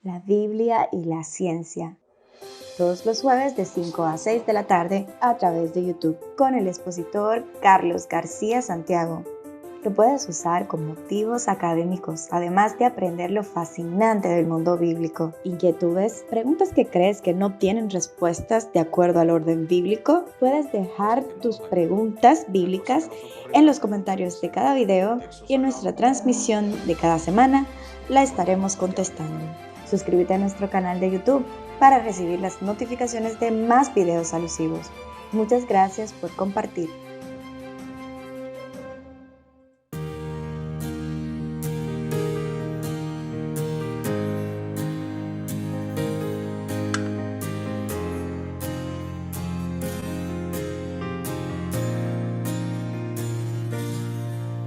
la Biblia y la ciencia, todos los jueves de 5 a 6 de la tarde a través de YouTube con el expositor Carlos García Santiago. Lo puedes usar con motivos académicos, además de aprender lo fascinante del mundo bíblico. Inquietudes, preguntas que crees que no tienen respuestas de acuerdo al orden bíblico, puedes dejar tus preguntas bíblicas en los comentarios de cada video y en nuestra transmisión de cada semana la estaremos contestando. Suscríbete a nuestro canal de YouTube para recibir las notificaciones de más videos alusivos. Muchas gracias por compartir.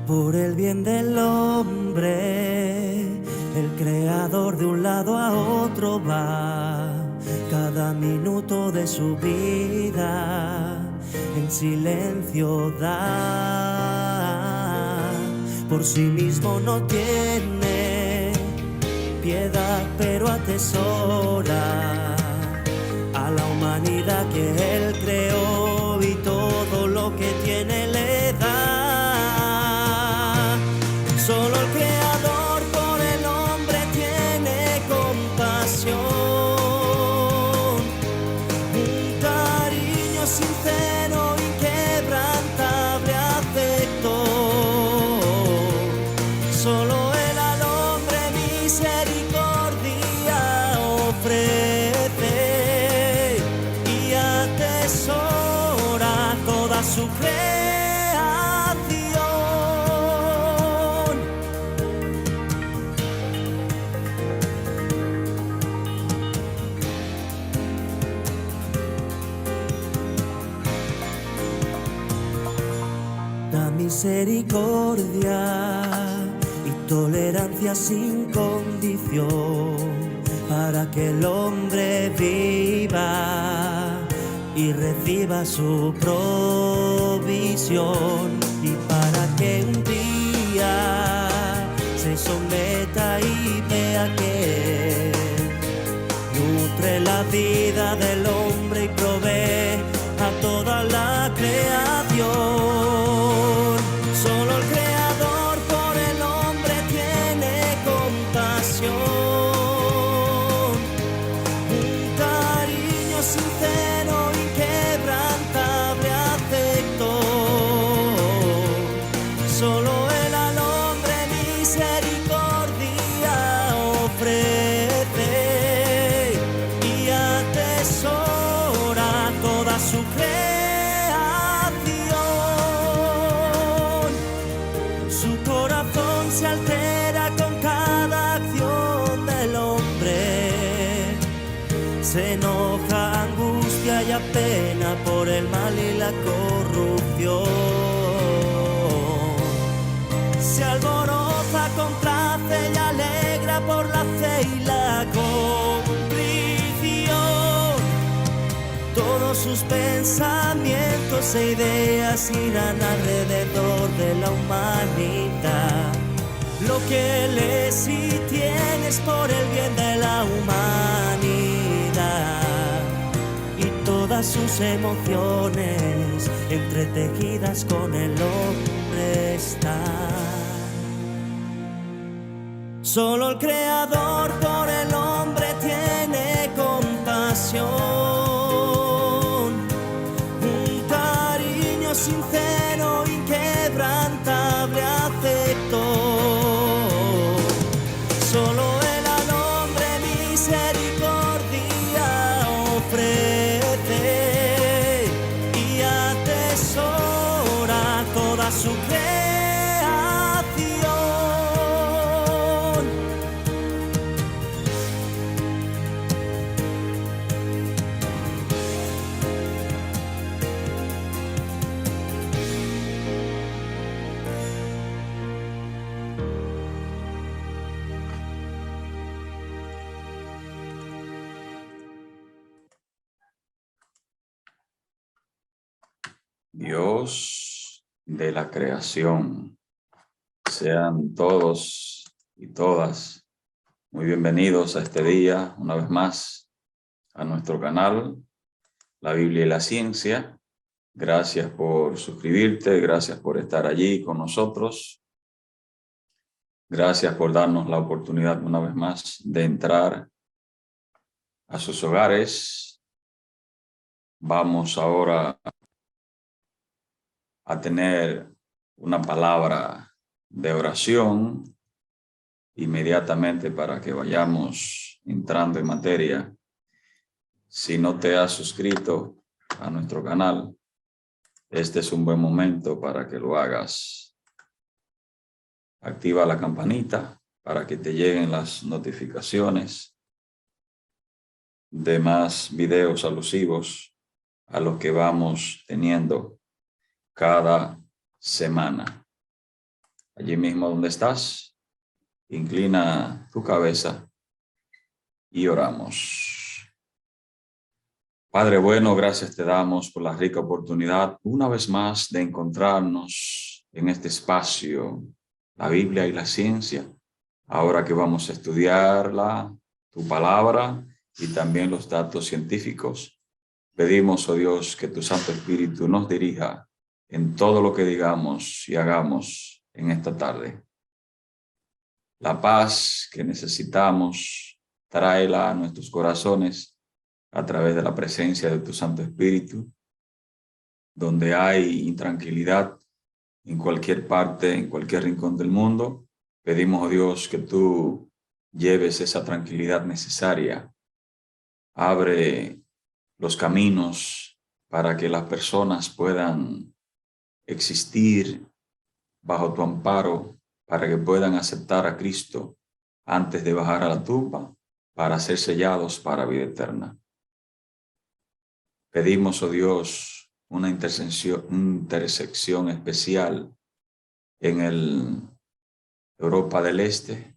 Por el bien del hombre, el creador de un lado a otro va, cada minuto de su vida en silencio da. Por sí mismo no tiene piedad, pero atesora a la humanidad que él creó y todo lo que tiene le da. Solo el Creador por el hombre tiene compasión, un cariño sincero, inquebrantable afecto. Solo Él al hombre misericordia ofrece y atesora toda su creación. Da misericordia y tolerancia sin condición para que el hombre viva y reciba su provisión, y para que un día se someta y vea que nutre la vida del hombre y provee a toda la creación. Solo el Creador por el hombre tiene compasión, un cariño sincero, inquebrantable afecto. Solo Él al hombre misericordia ofrece y atesora toda su creación. Su corazón se altera con cada acción del hombre, se enoja, angustia y apena por el mal y la corrupción. Se alboroza, complace y alegra por la fe y la contrición. Todos sus pensamientos e ideas irán alrededor de la humanidad. Lo que él es y tiene es por el bien de la humanidad, y todas sus emociones entretejidas con el hombre están. Solo el Creador por el hombre tiene compasión, un cariño sincero, inquebrantable afecto. Solo Él al hombre misericordia ofrece y atesora toda su creación. Dios de la creación, sean todos y todas Muy bienvenidos a este día, una vez más, a nuestro canal, La Biblia y la Ciencia. Gracias por suscribirte, gracias por estar allí con nosotros. Gracias por darnos la oportunidad una vez más de entrar a sus hogares. Vamos ahora a tener una palabra de oración inmediatamente para que vayamos entrando en materia. Si no te has suscrito a nuestro canal, este es un buen momento para que lo hagas. Activa la campanita para que te lleguen las notificaciones de más videos alusivos a los que vamos teniendo cada semana. Allí mismo donde estás, inclina tu cabeza y oramos. Padre bueno, gracias te damos por la rica oportunidad una vez más de encontrarnos en este espacio, la Biblia y la Ciencia. Ahora que vamos a estudiarla, tu palabra y también los datos científicos, pedimos, oh Dios, que tu Santo Espíritu nos dirija en todo lo que digamos y hagamos en esta tarde. La paz que necesitamos, tráela a nuestros corazones a través de la presencia de tu Santo Espíritu. Donde hay intranquilidad en cualquier parte, en cualquier rincón del mundo, pedimos, oh Dios, que tú lleves esa tranquilidad necesaria. Abre los caminos para que las personas puedan existir bajo tu amparo, para que puedan aceptar a Cristo antes de bajar a la tumba para ser sellados para vida eterna. Pedimos, oh Dios, una intersección especial en Europa del Este,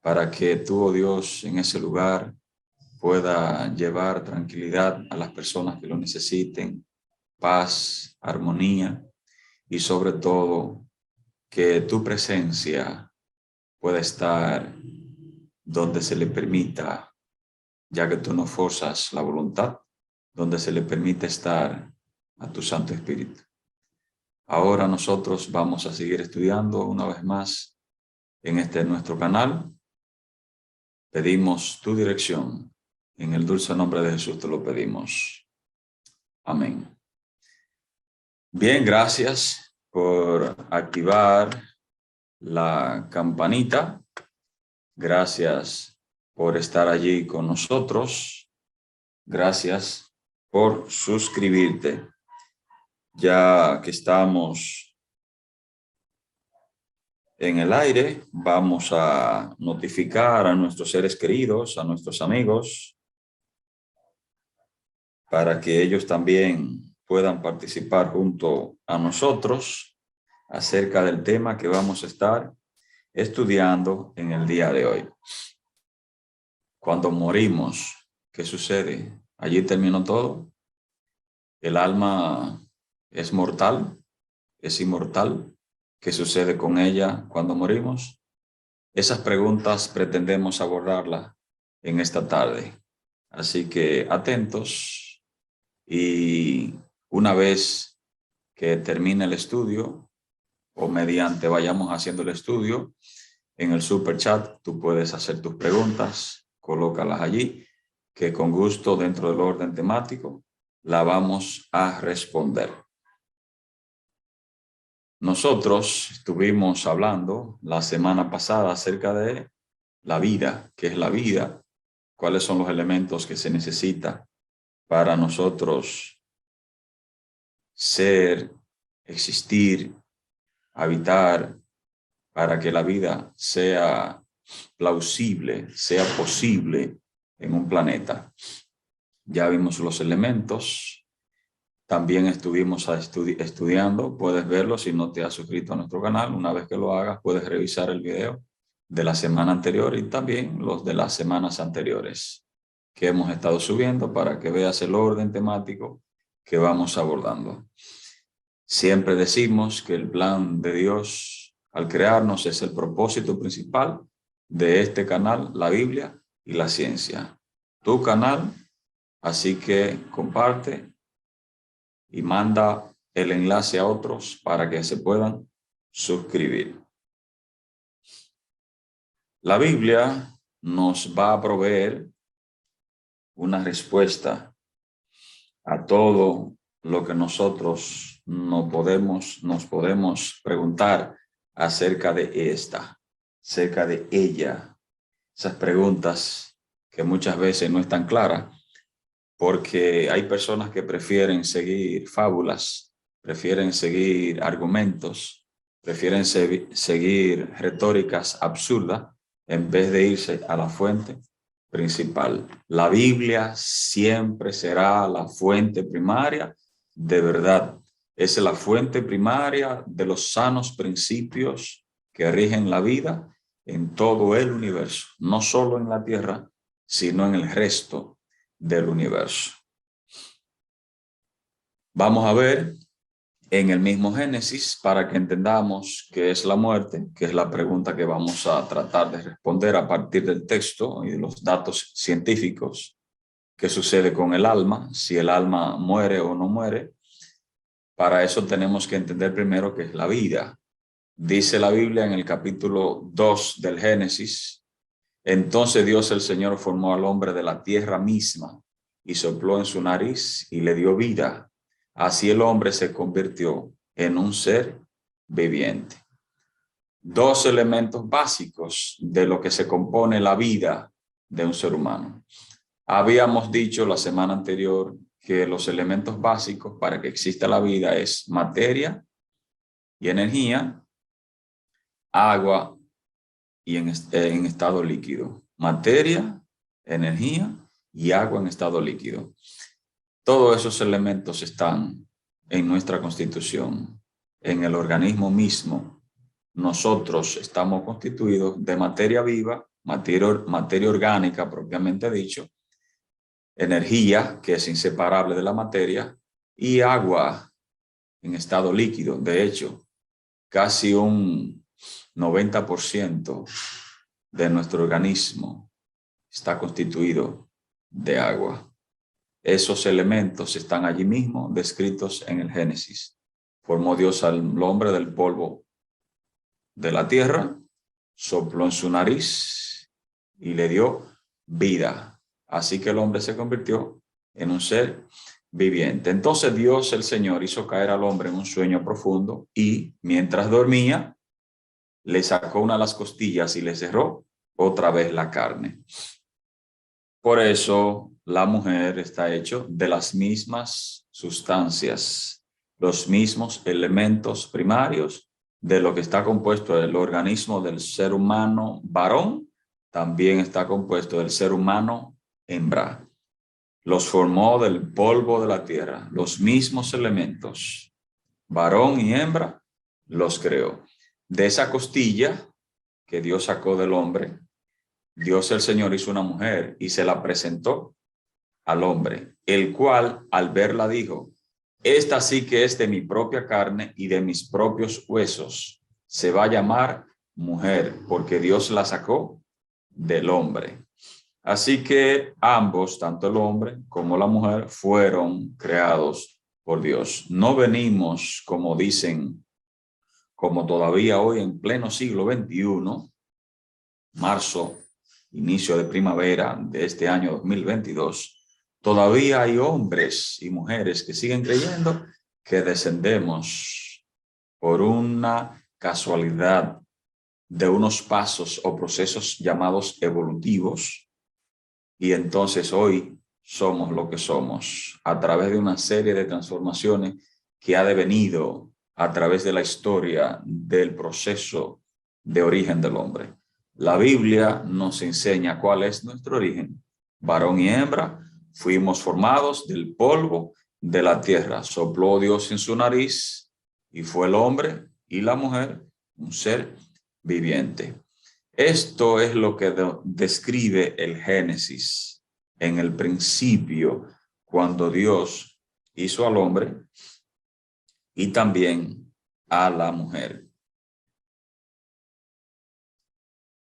para que tú, oh Dios, en ese lugar pueda llevar tranquilidad a las personas que lo necesiten, paz, armonía y sobre todo que tu presencia pueda estar donde se le permita, ya que tú no forzas la voluntad, donde se le permite estar a tu Santo Espíritu. Ahora nosotros vamos a seguir estudiando una vez más en nuestro canal. Pedimos tu dirección. En el dulce nombre de Jesús te lo pedimos. Amén. Bien, gracias por activar la campanita. Gracias por estar allí con nosotros. Gracias por suscribirte. Ya que estamos en el aire, vamos a notificar a nuestros seres queridos, a nuestros amigos, para que ellos también puedan participar junto a nosotros acerca del tema que vamos a estar estudiando en el día de hoy. Cuando morimos, ¿qué sucede? Allí terminó todo. El alma es mortal, es inmortal. ¿Qué sucede con ella cuando morimos? Esas preguntas pretendemos abordarlas en esta tarde. Así que atentos, y una vez que termine el estudio o mediante vayamos haciendo el estudio, en el super chat tú puedes hacer tus preguntas, colócalas allí, que con gusto dentro del orden temático la vamos a responder. Nosotros estuvimos hablando la semana pasada acerca de la vida. ¿Qué es la vida? ¿Cuáles son los elementos que se necesitan para nosotros ser, existir, habitar, para que la vida sea plausible, sea posible en un planeta? Ya vimos los elementos. También estuvimos estudiando, puedes verlo si no te has suscrito a nuestro canal. Una vez que lo hagas, puedes revisar el video de la semana anterior y también los de las semanas anteriores que hemos estado subiendo para que veas el orden temático que vamos abordando. Siempre decimos que el plan de Dios al crearnos es el propósito principal de este canal, la Biblia y la ciencia. Tu canal, así que comparte y manda el enlace a otros para que se puedan suscribir. La Biblia nos va a proveer una respuesta a todo lo que nosotros nos podemos preguntar acerca de acerca de ella. Esas preguntas que muchas veces no están claras, porque hay personas que prefieren seguir fábulas, prefieren seguir argumentos, prefieren seguir retóricas absurdas en vez de irse a la fuente principal. La Biblia siempre será la fuente primaria de verdad. Es la fuente primaria de los sanos principios que rigen la vida en todo el universo, no solo en la tierra, sino en el resto del universo. Vamos a ver en el mismo Génesis para que entendamos qué es la muerte, que es la pregunta que vamos a tratar de responder a partir del texto y de los datos científicos. ¿Qué sucede con el alma? Si el alma muere o no muere. Para eso tenemos que entender primero qué es la vida. Dice la Biblia en el capítulo 2 del Génesis: entonces Dios el Señor formó al hombre de la tierra misma y sopló en su nariz y le dio vida. Así el hombre se convirtió en un ser viviente. Dos elementos básicos de lo que se compone la vida de un ser humano. Habíamos dicho la semana anterior que los elementos básicos para que exista la vida es materia y energía, agua y en estado líquido. Materia, energía y agua en estado líquido. Todos esos elementos están en nuestra constitución, en el organismo mismo. Nosotros estamos constituidos de materia viva, materia orgánica propiamente dicho, energía, que es inseparable de la materia, y agua en estado líquido. De hecho, casi un 90% de nuestro organismo está constituido de agua. Esos elementos están allí mismo descritos en el Génesis. Formó Dios al hombre del polvo de la tierra, sopló en su nariz y le dio vida. Así que el hombre se convirtió en un ser viviente. Entonces Dios el Señor hizo caer al hombre en un sueño profundo y mientras dormía, le sacó una de las costillas y le cerró otra vez la carne. Por eso la mujer está hecha de las mismas sustancias, los mismos elementos primarios de lo que está compuesto el organismo del ser humano varón, también está compuesto del ser humano hembra. Los formó del polvo de la tierra, los mismos elementos, varón y hembra, los creó. De esa costilla que Dios sacó del hombre, Dios el Señor hizo una mujer y se la presentó al hombre, el cual al verla dijo: esta sí que es de mi propia carne y de mis propios huesos. Se va a llamar mujer porque Dios la sacó del hombre. Así que ambos, tanto el hombre como la mujer, fueron creados por Dios. No venimos, como dicen, como todavía hoy en pleno siglo XXI, marzo, inicio de primavera de este año 2022, todavía hay hombres y mujeres que siguen creyendo que descendemos por una casualidad de unos pasos o procesos llamados evolutivos, y entonces hoy somos lo que somos a través de una serie de transformaciones que ha devenido a través de la historia del proceso de origen del hombre. La Biblia nos enseña cuál es nuestro origen. Varón y hembra fuimos formados del polvo de la tierra. Sopló Dios en su nariz y fue el hombre y la mujer un ser viviente. Esto es lo que describe el Génesis. En el principio, cuando Dios hizo al hombre y también a la mujer.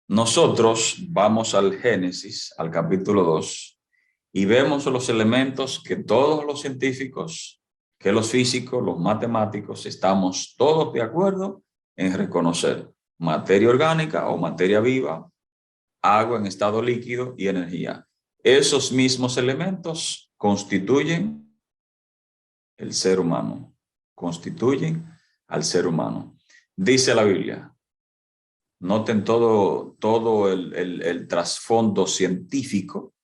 nosotros vamos al Génesis, al capítulo 2, y vemos los elementos que todos los científicos, que los físicos, los matemáticos, estamos todos de acuerdo en reconocer: materia orgánica o materia viva, agua en estado líquido y energía. Esos mismos elementos constituyen el ser humano, constituyen al ser humano. Dice la Biblia, noten todo el trasfondo científico,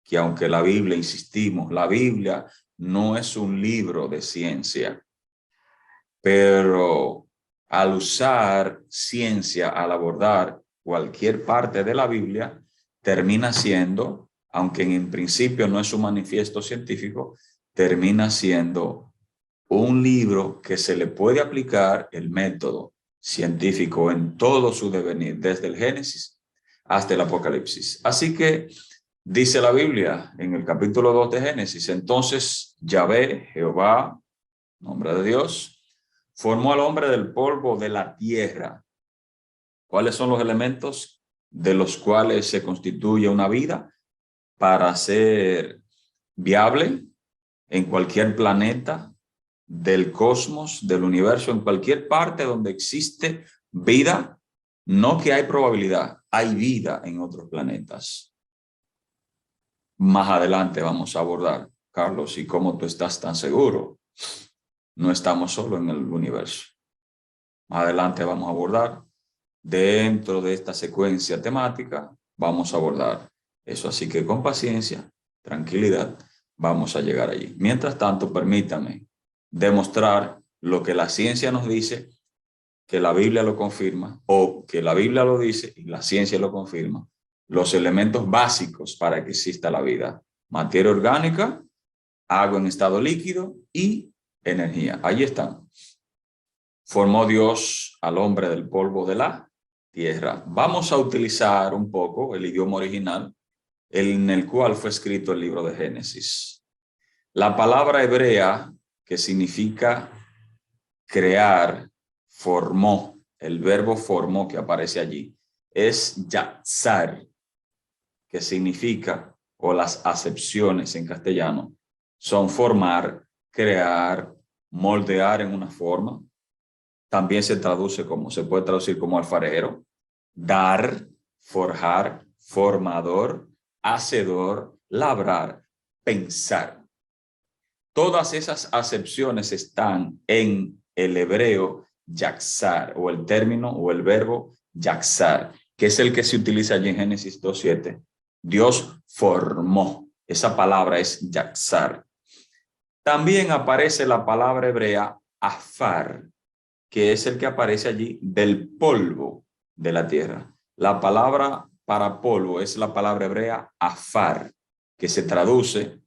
que aunque la Biblia, insistimos, la Biblia no es un libro de ciencia, pero al usar ciencia, al abordar cualquier parte de la Biblia, termina siendo, aunque en principio no es un manifiesto científico, termina siendo un libro que se le puede aplicar el método científico en todo su devenir, desde el Génesis hasta el Apocalipsis. Así que dice la Biblia en el capítulo 2 de Génesis: entonces Yahvé, Jehová, nombre de Dios, formó al hombre del polvo de la tierra. ¿Cuáles son los elementos de los cuales se constituye una vida para ser viable en cualquier planeta del cosmos, del universo, en cualquier parte donde existe vida? No que hay probabilidad, hay vida en otros planetas. Más adelante vamos a abordar, Carlos, ¿y cómo tú estás tan seguro? No estamos solo en el universo. Más adelante vamos a abordar, dentro de esta secuencia temática, vamos a abordar eso. Así que con paciencia, tranquilidad, vamos a llegar allí. Mientras tanto, permítame demostrar lo que la ciencia nos dice, que la Biblia lo confirma, o que la Biblia lo dice y la ciencia lo confirma. Los elementos básicos para que exista la vida: materia orgánica, agua en estado líquido y energía. Ahí están. Formó Dios al hombre del polvo de la tierra. Vamos a utilizar un poco el idioma original en el cual fue escrito el libro de Génesis. La palabra hebrea, que significa crear, formó, el verbo formó que aparece allí, es yatzar, que significa, o las acepciones en castellano, son formar, crear, moldear en una forma. También se puede traducir como alfarero, dar, forjar, formador, hacedor, labrar, pensar. Todas esas acepciones están en el hebreo yatzar, o el término o el verbo yatzar, que es el que se utiliza allí en Génesis 2:7. Dios formó. Esa palabra es yatzar. También aparece la palabra hebrea afar, que es el que aparece allí del polvo de la tierra. La palabra para polvo es la palabra hebrea afar, que se traduce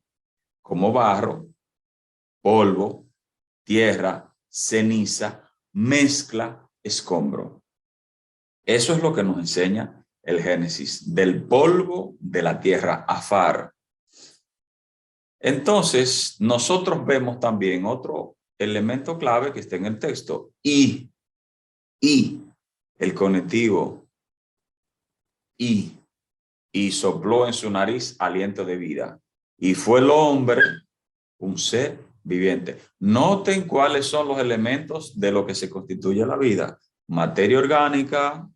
como barro, polvo, tierra, ceniza, mezcla, escombro. Eso es lo que nos enseña el Génesis, del polvo de la tierra, afar. Entonces, nosotros vemos también otro elemento clave que está en el texto, y el conectivo, y sopló en su nariz aliento de vida, y fue el hombre un ser viviente. Noten cuáles son los elementos de lo que se constituye la vida: materia orgánica,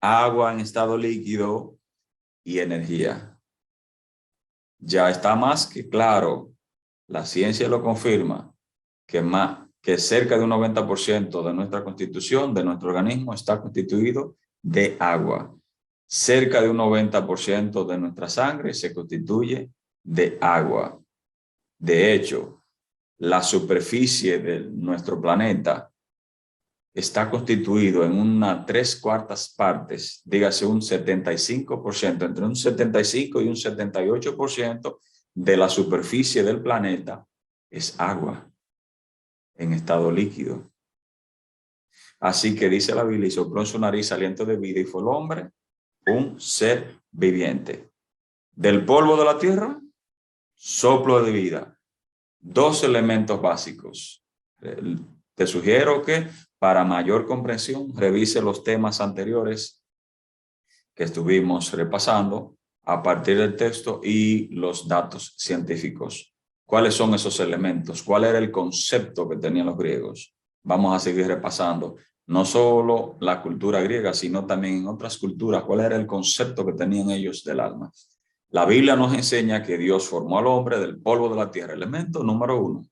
agua en estado líquido y energía. Ya está más que claro, la ciencia lo confirma, que cerca de un 90% de nuestra constitución, de nuestro organismo, está constituido de agua. Cerca de un 90% de nuestra sangre se constituye de agua. De hecho, la superficie de nuestro planeta está constituido en una 3/4 partes, dígase un 75%, entre un 75 y un 78% de la superficie del planeta es agua en estado líquido. Así que dice la Biblia, y sopló en su nariz aliento de vida, y fue el hombre un ser viviente. Del polvo de la tierra, soplo de vida. Dos elementos básicos. Te sugiero que para mayor comprensión revise los temas anteriores que estuvimos repasando a partir del texto y los datos científicos. ¿Cuáles son esos elementos? ¿Cuál era el concepto que tenían los griegos? Vamos a seguir repasando no solo la cultura griega, sino también en otras culturas. ¿Cuál era el concepto que tenían ellos del alma? La Biblia nos enseña que Dios formó al hombre del polvo de la tierra. Elemento número 1,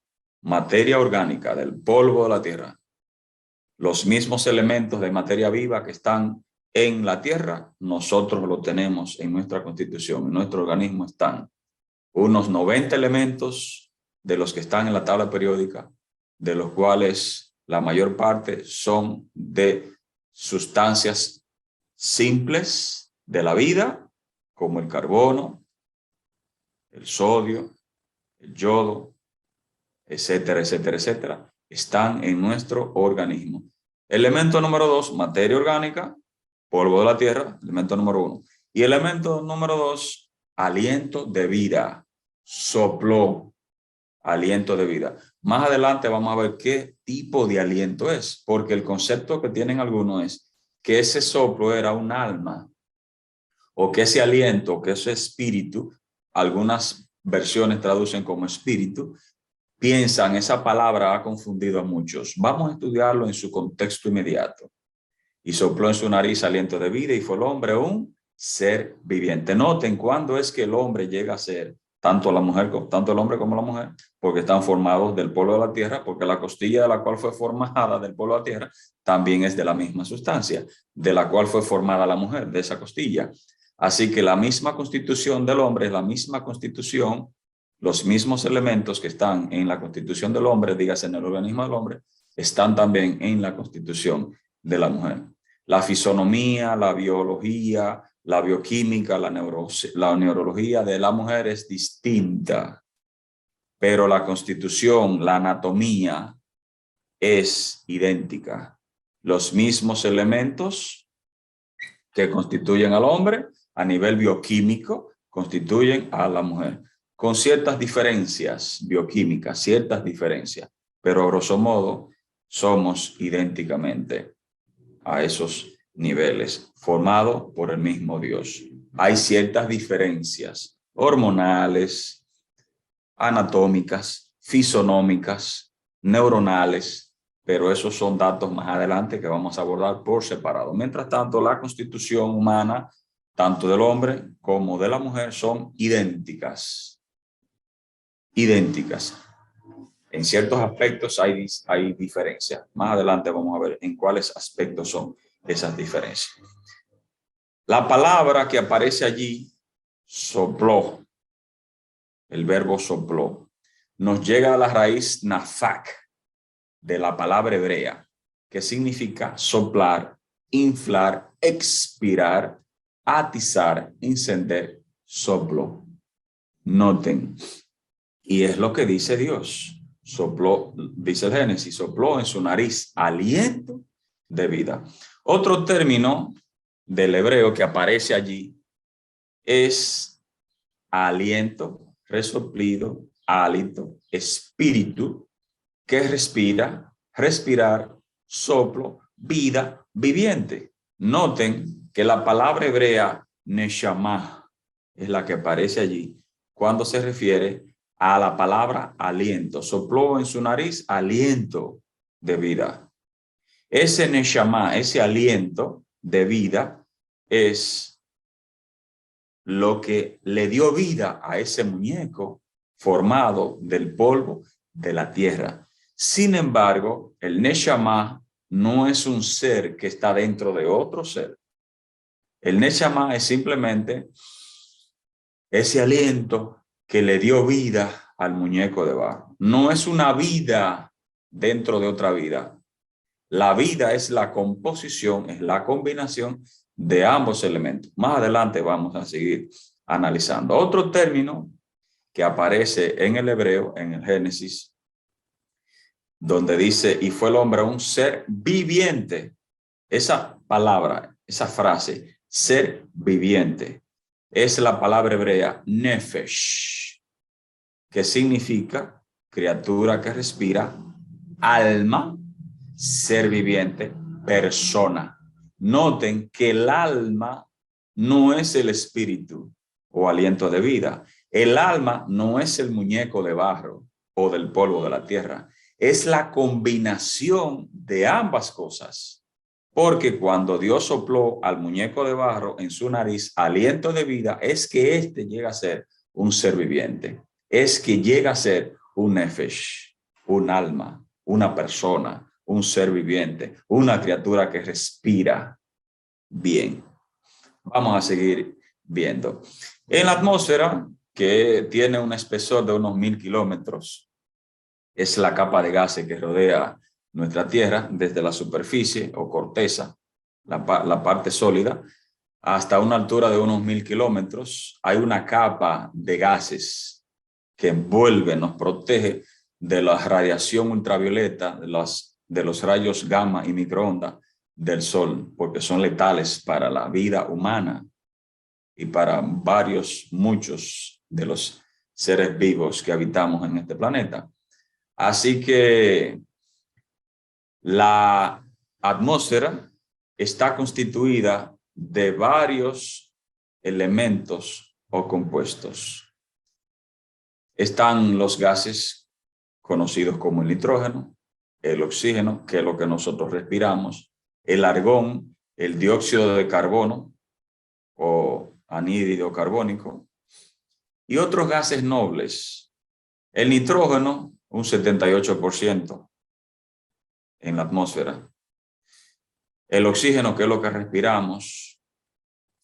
materia orgánica del polvo de la tierra. Los mismos elementos de materia viva que están en la tierra, nosotros lo tenemos en nuestra constitución, en nuestro organismo están unos 90 elementos de los que están en la tabla periódica, de los cuales la mayor parte son de sustancias simples de la vida, como el carbono, el sodio, el yodo, etcétera, etcétera, etcétera, están en nuestro organismo. Elemento número 2, materia orgánica, polvo de la tierra, elemento número 1. Y elemento número 2, aliento de vida, sopló, aliento de vida. Más adelante vamos a ver qué tipo de aliento es, porque el concepto que tienen algunos es que ese soplo era un alma, o que ese aliento, que ese espíritu, algunas versiones traducen como espíritu, piensan, esa palabra ha confundido a muchos. Vamos a estudiarlo en su contexto inmediato. Y sopló en su nariz aliento de vida y fue el hombre un ser viviente. Noten cuándo es que el hombre llega a ser, tanto el hombre como la mujer, porque están formados del polvo de la tierra, porque la costilla de la cual fue formada del polvo de la tierra también es de la misma sustancia, de la cual fue formada la mujer, de esa costilla. Así que la misma constitución del hombre es la misma constitución, los mismos elementos que están en la constitución del hombre, dígase en el organismo del hombre, están también en la constitución de la mujer. La fisonomía, la biología, la bioquímica, la neurología de la mujer es distinta, pero la constitución, la anatomía es idéntica. Los mismos elementos que constituyen al hombre a nivel bioquímico constituyen a la mujer, con ciertas diferencias bioquímicas, ciertas diferencias, pero a grosso modo somos idénticamente a esos niveles, formados por el mismo Dios. Hay ciertas diferencias hormonales, anatómicas, fisonómicas, neuronales, pero esos son datos más adelante que vamos a abordar por separado. Mientras tanto, la constitución humana, tanto del hombre como de la mujer, son idénticas. Idénticas. En ciertos aspectos hay diferencias. Más adelante vamos a ver en cuáles aspectos son esas diferencias. La palabra que aparece allí, sopló, el verbo sopló, nos llega a la raíz nafak de la palabra hebrea, que significa soplar, inflar, expirar, atizar, encender, soplo. Noten, y es lo que dice Dios. Sopló, dice el Génesis, sopló en su nariz aliento de vida. Otro término del hebreo que aparece allí es aliento, resoplido, hálito, espíritu, que respira, respirar, soplo, vida, viviente. Noten que la palabra hebrea neshama es la que aparece allí cuando se refiere a la palabra aliento. Sopló en su nariz aliento de vida. Ese neshama, ese aliento de vida, es lo que le dio vida a ese muñeco formado del polvo de la tierra. Sin embargo, el neshama no es un ser que está dentro de otro ser. El neshama es simplemente ese aliento que le dio vida al muñeco de barro. No es una vida dentro de otra vida. La vida es la composición, es la combinación de ambos elementos. Más adelante vamos a seguir analizando. Otro término que aparece en el hebreo, en el Génesis, donde dice, y fue el hombre un ser viviente. Esa palabra, esa frase, ser viviente, es la palabra hebrea nefesh, que significa criatura que respira, alma, ser viviente, persona. Noten que el alma no es el espíritu o aliento de vida. El alma no es el muñeco de barro o del polvo de la tierra. Es la combinación de ambas cosas. Porque cuando Dios sopló al muñeco de barro en su nariz aliento de vida, es que éste llega a ser un ser viviente. Es que llega a ser un nefesh, un alma, una persona, un ser viviente, una criatura que respira bien. Vamos a seguir viendo. En la atmósfera, que tiene un espesor de unos 1000 kilómetros, es la capa de gases que rodea nuestra Tierra desde la superficie o corteza, la parte sólida, hasta una altura de unos 1000 kilómetros. Hay una capa de gases que envuelve, nos protege de la radiación ultravioleta, de los rayos gamma y microondas del sol, porque son letales para la vida humana y para muchos de los seres vivos que habitamos en este planeta. Así que la atmósfera está constituida de varios elementos o compuestos. Están los gases conocidos como el nitrógeno, el oxígeno, que es lo que nosotros respiramos, el argón, el dióxido de carbono o anhídrido carbónico y otros gases nobles. El nitrógeno, un 78% en la atmósfera. El oxígeno, que es lo que respiramos,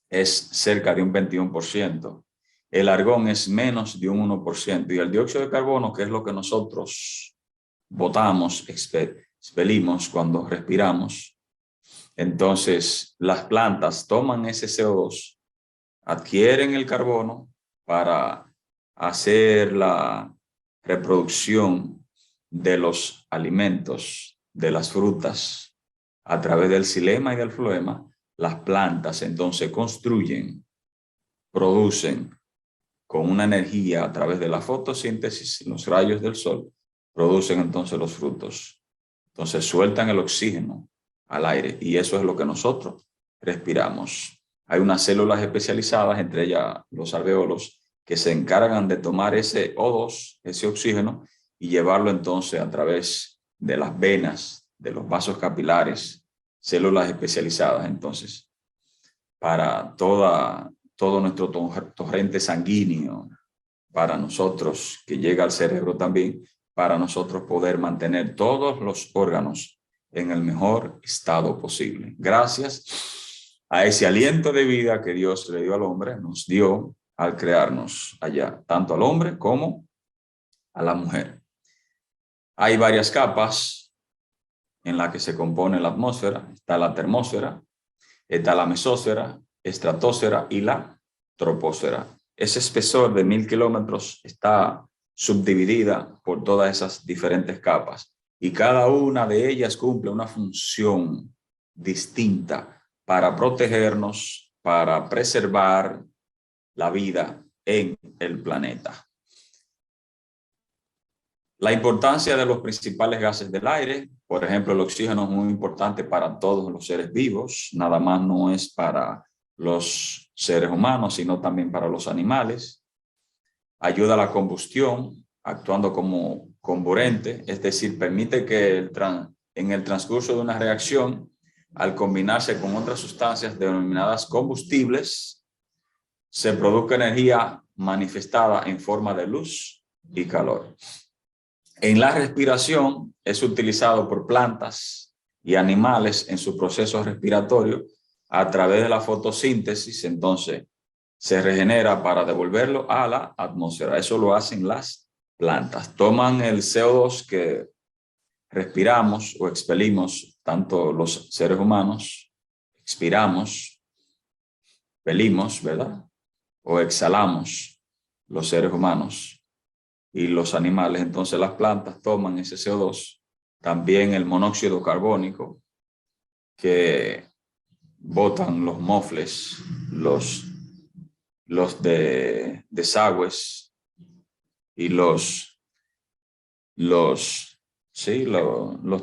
es cerca de un 21%. El argón es menos de un 1%. Y el dióxido de carbono, que es lo que nosotros botamos, expelimos cuando respiramos. Entonces, las plantas toman ese CO2, adquieren el carbono para hacer la reproducción de los alimentos, de las frutas, a través del xilema y del floema. Las plantas entonces construyen, producen con una energía a través de la fotosíntesis, los rayos del sol, producen entonces los frutos. Entonces sueltan el oxígeno al aire y eso es lo que nosotros respiramos. Hay unas células especializadas, entre ellas los alvéolos, que se encargan de tomar ese O2, ese oxígeno, y llevarlo entonces a través de las venas, de los vasos capilares, células especializadas entonces, para todo nuestro torrente sanguíneo, para nosotros, que llega al cerebro también, para nosotros poder mantener todos los órganos en el mejor estado posible. Gracias a ese aliento de vida que Dios le dio al hombre, nos dio al crearnos allá, tanto al hombre como a la mujer. Hay varias capas en las que se compone la atmósfera. Está la termósfera, está la mesósfera, estratosfera y la troposfera. Ese espesor de 1000 kilómetros está subdividida por todas esas diferentes capas y cada una de ellas cumple una función distinta para protegernos, para preservar la vida en el planeta. La importancia de los principales gases del aire, por ejemplo, el oxígeno es muy importante para todos los seres vivos, nada más no es para los seres humanos, sino también para los animales. Ayuda a la combustión, actuando como comburente, es decir, permite que en el transcurso de una reacción, al combinarse con otras sustancias denominadas combustibles, se produzca energía manifestada en forma de luz y calor. En la respiración es utilizado por plantas y animales en su proceso respiratorio a través de la fotosíntesis, entonces se regenera para devolverlo a la atmósfera. Eso lo hacen las plantas. Toman el CO2 que respiramos o expelimos, tanto los seres humanos, expiramos, expelimos, ¿verdad? O exhalamos los seres humanos y los animales. Entonces las plantas toman ese CO2, también el monóxido carbónico que botan los mofles, los desagües y los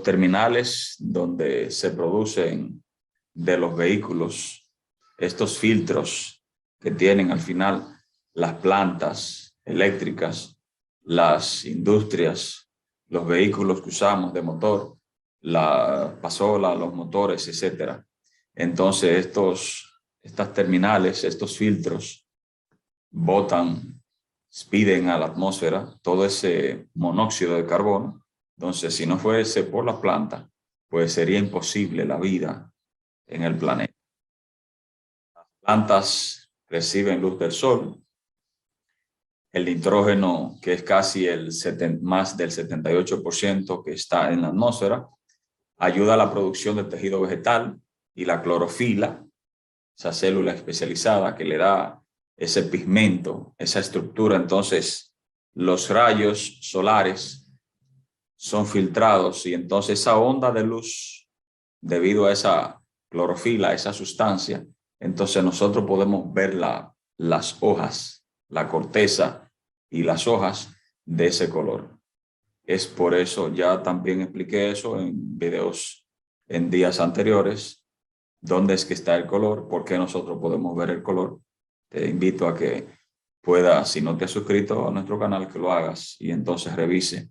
terminales donde se producen de los vehículos estos filtros que tienen al final las plantas eléctricas, las industrias, los vehículos que usamos de motor, la pasola, los motores, etcétera. Entonces estas terminales, estos filtros botan, piden a la atmósfera todo ese monóxido de carbono. Entonces, si no fuese por la planta, pues sería imposible la vida en el planeta. Las plantas reciben luz del sol. El nitrógeno, que es casi más del 78% que está en la atmósfera, ayuda a la producción de tejido vegetal, y la clorofila, esa célula especializada que le da ese pigmento, esa estructura. Entonces, los rayos solares son filtrados y entonces esa onda de luz, debido a esa clorofila, esa sustancia, entonces nosotros podemos ver las hojas, la corteza y las hojas de ese color. Es por eso, ya también expliqué eso en videos en días anteriores, dónde es que está el color, por qué nosotros podemos ver el color. Te invito a que puedas, si no te has suscrito a nuestro canal, que lo hagas y entonces revise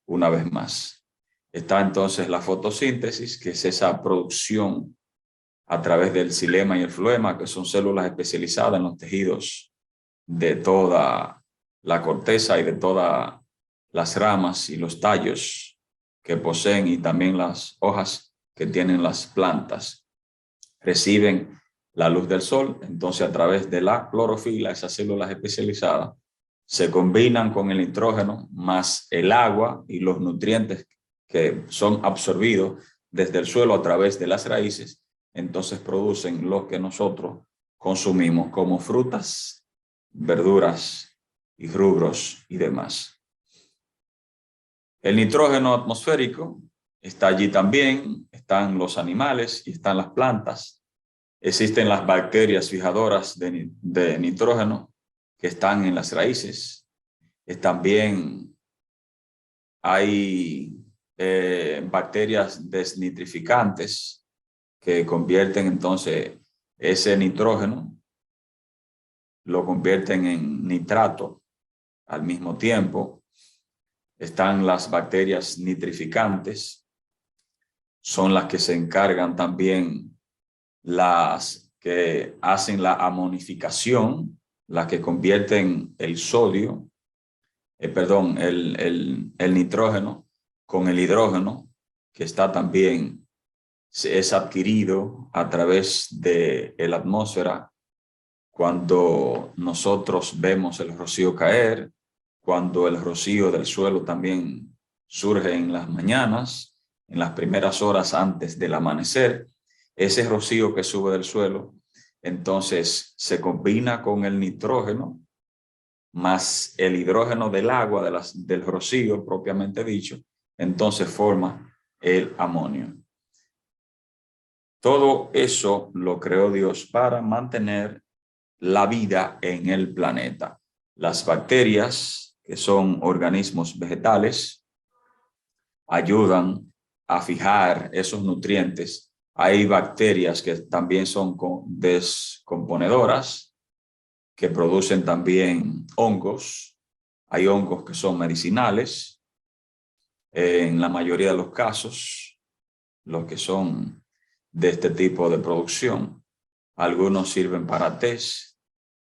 una vez más. Está entonces la fotosíntesis, que es esa producción a través del xilema y el floema, que son células especializadas en los tejidos de toda la corteza y de todas las ramas y los tallos que poseen, y también las hojas que tienen las plantas. Reciben la luz del sol, entonces a través de la clorofila, esas células especializadas se combinan con el nitrógeno más el agua y los nutrientes que son absorbidos desde el suelo a través de las raíces. Entonces producen lo que nosotros consumimos como frutas, verduras y rubros y demás. El nitrógeno atmosférico está allí también, están los animales y están las plantas. Existen las bacterias fijadoras de nitrógeno que están en las raíces. También hay bacterias desnitrificantes que convierten entonces ese nitrógeno, lo convierten en nitrato al mismo tiempo. Están las bacterias nitrificantes, son las que se encargan también, las que hacen la amonificación, las que convierten el sodio, el nitrógeno con el hidrógeno, que está también, es adquirido a través de la atmósfera cuando nosotros vemos el rocío caer, cuando el rocío del suelo también surge en las mañanas, en las primeras horas antes del amanecer. Ese rocío que sube del suelo, entonces se combina con el nitrógeno más el hidrógeno del agua, del rocío propiamente dicho, entonces forma el amonio. Todo eso lo creó Dios para mantener la vida en el planeta. Las bacterias, que son organismos vegetales, ayudan a fijar esos nutrientes. Hay bacterias que también son descomponedoras, que producen también hongos. Hay hongos que son medicinales. En la mayoría de los casos, los que son de este tipo de producción, algunos sirven para test,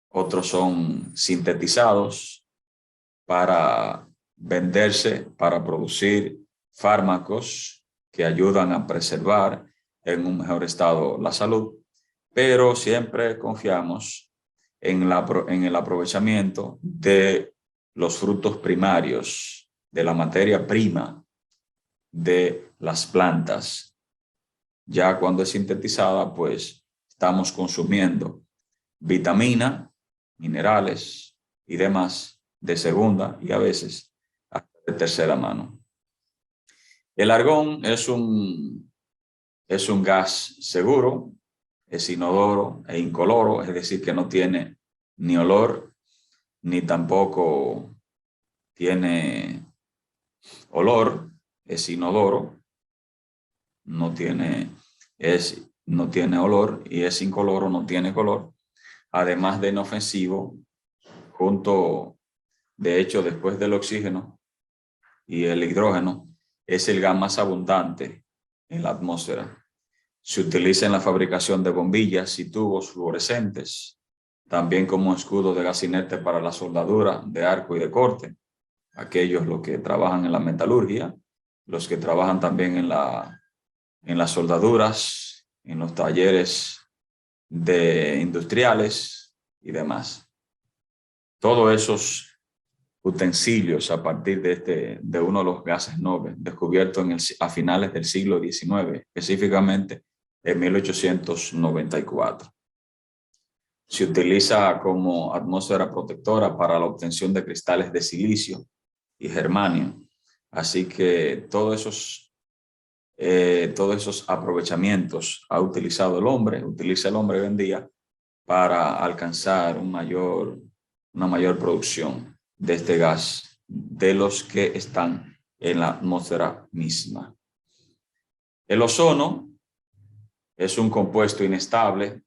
otros son sintetizados para venderse, para producir fármacos que ayudan a preservar en un mejor estado la salud, pero siempre confiamos en el aprovechamiento de los frutos primarios, de la materia prima de las plantas. Ya cuando es sintetizada, pues estamos consumiendo vitamina, minerales y demás de segunda y a veces hasta de tercera mano. El argón es un gas seguro, es inodoro e incoloro, es decir, que no tiene ni olor, ni tampoco tiene olor, es inodoro, no tiene, es no tiene olor y es incoloro, no tiene color, además de inofensivo, de hecho, después del oxígeno y el hidrógeno, es el gas más abundante en la atmósfera. Se utiliza en la fabricación de bombillas y tubos fluorescentes, también como escudo de gasinete para la soldadura de arco y de corte, aquellos los que trabajan en la metalurgia, los que trabajan también en las soldaduras, en los talleres industriales y demás. Todos esos utensilios a partir de uno de los gases nobles descubiertos a finales del siglo XIX, específicamente en 1894. Se utiliza como atmósfera protectora para la obtención de cristales de silicio y germanio. Así que todos esos aprovechamientos utiliza el hombre hoy en día para alcanzar una mayor producción de este gas, de los que están en la atmósfera misma. El ozono es un compuesto inestable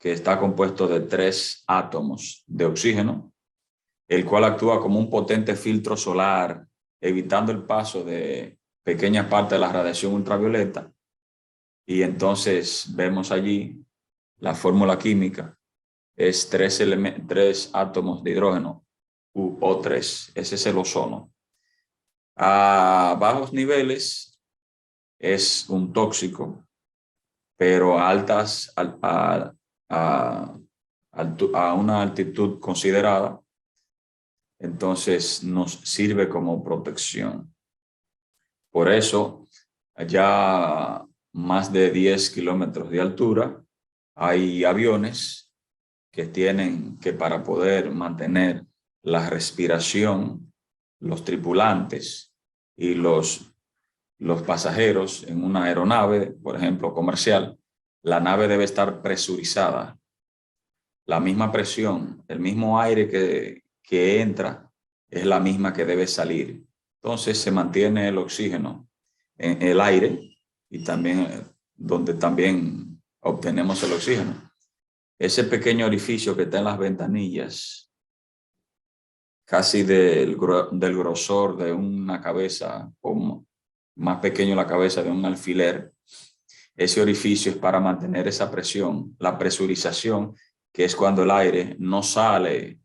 que está compuesto de 3 átomos de oxígeno, el cual actúa como un potente filtro solar, evitando el paso de pequeñas partes de la radiación ultravioleta. Y entonces vemos allí la fórmula química, es 3 átomos de hidrógeno, O3, ese es el ozono. A bajos niveles es un tóxico, pero a una altitud considerada, entonces nos sirve como protección. Por eso, allá más de 10 kilómetros de altura, hay aviones que tienen que, para poder mantener la respiración, los tripulantes y los pasajeros en una aeronave, por ejemplo, comercial, la nave debe estar presurizada. La misma presión, el mismo aire que entra es la misma que debe salir. Entonces se mantiene el oxígeno en el aire y también donde también obtenemos el oxígeno. Ese pequeño orificio que está en las ventanillas, casi del grosor de una cabeza, o más pequeño la cabeza de un alfiler, ese orificio es para mantener esa presión, la presurización, que es cuando el aire no sale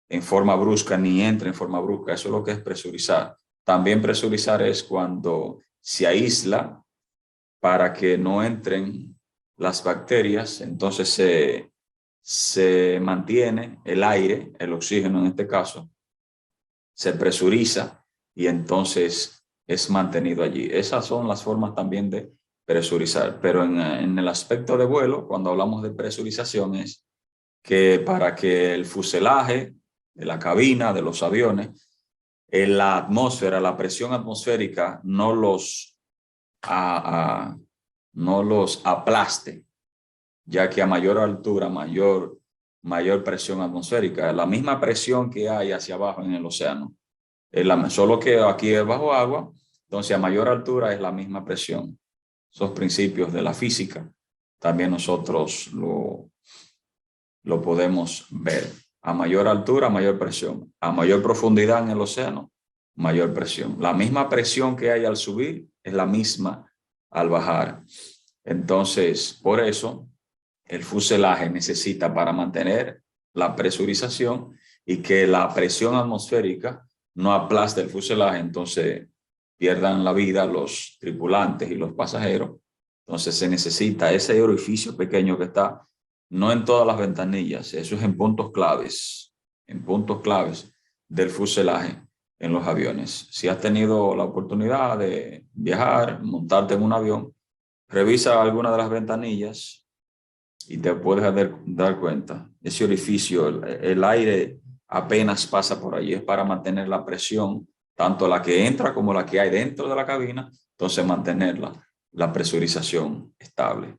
en forma brusca ni entra en forma brusca. Eso es lo que es presurizar. También presurizar es cuando se aísla para que no entren las bacterias, entonces se mantiene el aire, el oxígeno en este caso, se presuriza y entonces es mantenido allí. Esas son las formas también de presurizar, pero en el aspecto de vuelo, cuando hablamos de presurización, es que para que el fuselaje de la cabina de los aviones, en la atmósfera, la presión atmosférica no los aplaste, ya que a mayor altura, mayor presión atmosférica, la misma presión que hay hacia abajo en el océano, solo que aquí es bajo agua, entonces a mayor altura es la misma presión. Esos principios de la física también nosotros lo podemos ver. A mayor altura, mayor presión. A mayor profundidad en el océano, mayor presión. La misma presión que hay al subir es la misma al bajar. Entonces, por eso, el fuselaje necesita, para mantener la presurización y que la presión atmosférica no aplaste el fuselaje, entonces pierdan la vida los tripulantes y los pasajeros. Entonces se necesita ese orificio pequeño que está no en todas las ventanillas, eso es en puntos claves del fuselaje en los aviones. Si has tenido la oportunidad de viajar, montarte en un avión, revisa alguna de las ventanillas y te puedes dar cuenta. Ese orificio, el aire apenas pasa por allí, es para mantener la presión, tanto la que entra como la que hay dentro de la cabina, entonces mantenerla, la presurización estable.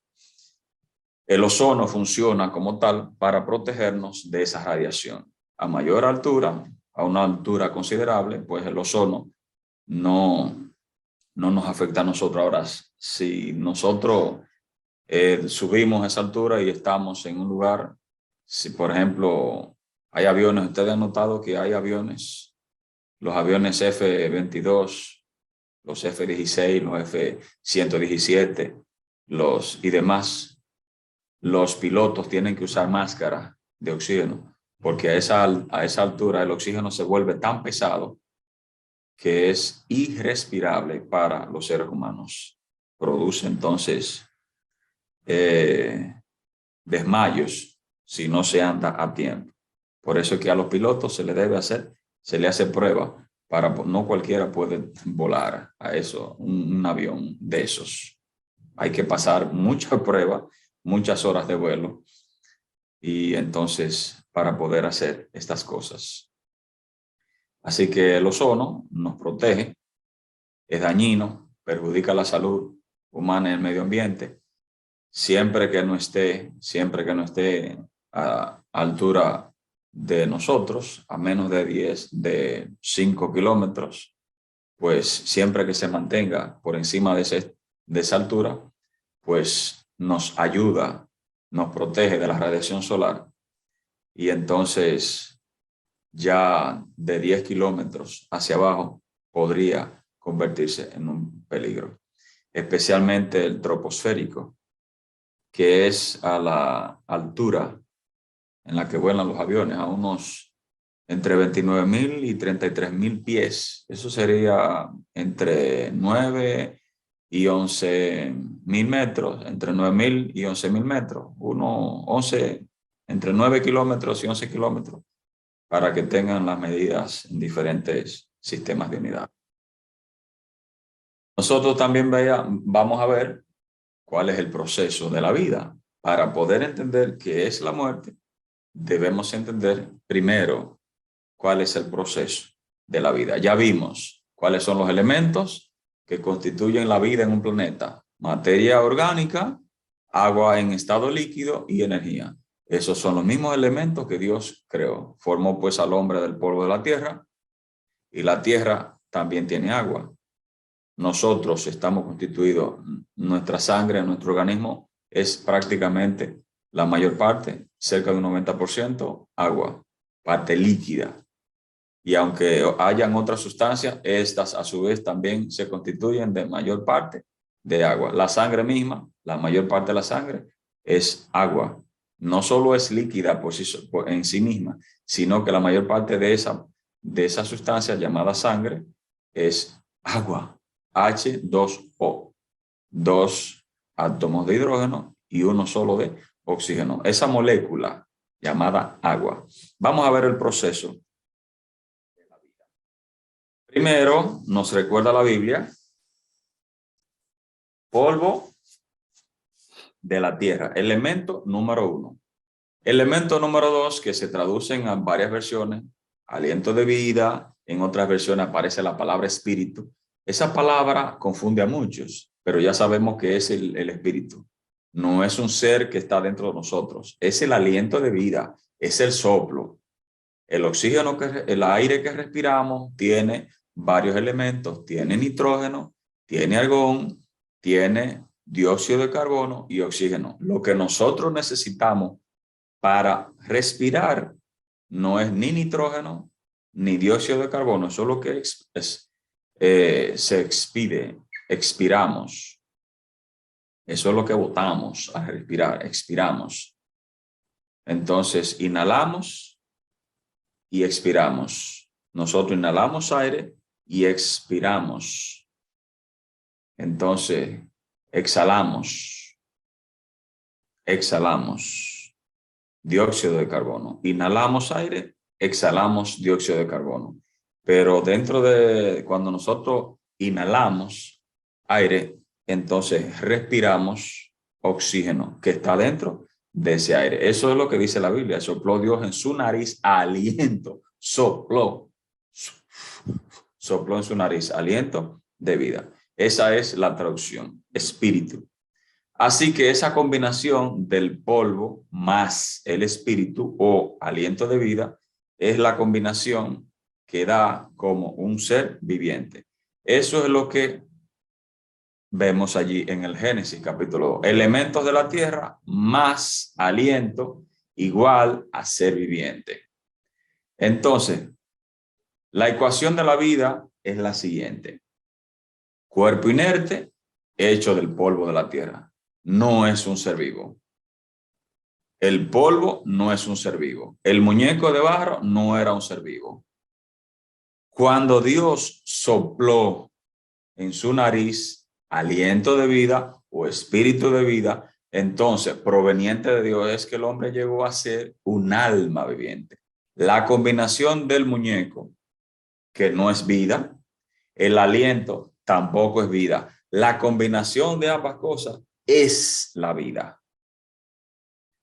El ozono funciona como tal para protegernos de esa radiación. A mayor altura, a una altura considerable, pues el ozono no nos afecta a nosotros. Ahora, si nosotros subimos a esa altura y estamos en un lugar, si por ejemplo hay aviones, ustedes han notado que hay aviones, los aviones F-22, los F-16, los F-117, y demás, los pilotos tienen que usar máscara de oxígeno, porque a esa altura el oxígeno se vuelve tan pesado que es irrespirable para los seres humanos. Produce entonces desmayos si no se anda a tiempo. Por eso es que a los pilotos se le hace prueba no cualquiera puede volar a eso, un avión de esos. Hay que pasar muchas pruebas, muchas horas de vuelo, y entonces para poder hacer estas cosas. Así que el ozono nos protege, es dañino, perjudica la salud humana y el medio ambiente, siempre que no esté a altura de nosotros, a menos de 5 kilómetros, pues siempre que se mantenga por encima de esa altura, pues nos ayuda, nos protege de la radiación solar. Y entonces ya de 10 kilómetros hacia abajo podría convertirse en un peligro, especialmente el troposférico, que es a la altura en la que vuelan los aviones, a unos entre 29.000 y 33.000 pies. Eso sería entre 9 y 11.000 metros, entre 9.000 y 11.000 metros, entre 9 kilómetros y 11 kilómetros, para que tengan las medidas en diferentes sistemas de unidad. Nosotros también vamos a ver cuál es el proceso de la vida. Para poder entender qué es la muerte, debemos entender primero cuál es el proceso de la vida. Ya vimos cuáles son los elementos que constituyen la vida en un planeta: materia orgánica, agua en estado líquido y energía. Esos son los mismos elementos que Dios creó. Formó pues al hombre del polvo de la tierra, y la tierra también tiene agua. Nosotros estamos constituidos, nuestra sangre, nuestro organismo es prácticamente la mayor parte, cerca de un 90% agua, parte líquida. Y aunque hayan otras sustancias, estas a su vez también se constituyen de mayor parte de agua. La sangre misma, la mayor parte de la sangre es agua. No solo es líquida en sí misma, sino que la mayor parte de esa sustancia llamada sangre es agua. H2O, 2 átomos de hidrógeno y uno solo de oxígeno. Esa molécula llamada agua. Vamos a ver el proceso. Primero, nos recuerda la Biblia: polvo de la tierra, elemento número 1. Elemento número 2, que se traduce en varias versiones: aliento de vida. En otras versiones aparece la palabra espíritu. Esa palabra confunde a muchos, pero ya sabemos que es el espíritu. No es un ser que está dentro de nosotros, es el aliento de vida, es el soplo. El oxígeno, el aire que respiramos, tiene varios elementos: tiene nitrógeno, tiene argón, tiene dióxido de carbono y oxígeno. Lo que nosotros necesitamos para respirar no es ni nitrógeno ni dióxido de carbono, eso es lo que se expiramos. Eso es lo que botamos al respirar, expiramos. Entonces inhalamos y expiramos. Nosotros inhalamos aire y expiramos. Entonces exhalamos dióxido de carbono. Inhalamos aire, exhalamos dióxido de carbono. Pero cuando nosotros inhalamos aire, entonces respiramos oxígeno que está dentro de ese aire. Eso es lo que dice la Biblia: sopló Dios en su nariz aliento, sopló en su nariz aliento de vida. Esa es la traducción, espíritu. Así que esa combinación del polvo más el espíritu o aliento de vida es la combinación que da como un ser viviente. Eso es lo que vemos allí en el Génesis capítulo 2. Elementos de la tierra más aliento igual a ser viviente. Entonces, la ecuación de la vida es la siguiente. Cuerpo inerte hecho del polvo de la tierra. No es un ser vivo. El polvo no es un ser vivo. El muñeco de barro no era un ser vivo. Cuando Dios sopló en su nariz aliento de vida o espíritu de vida, entonces proveniente de Dios es que el hombre llegó a ser un alma viviente. La combinación del muñeco, que no es vida, el aliento tampoco es vida. La combinación de ambas cosas es la vida.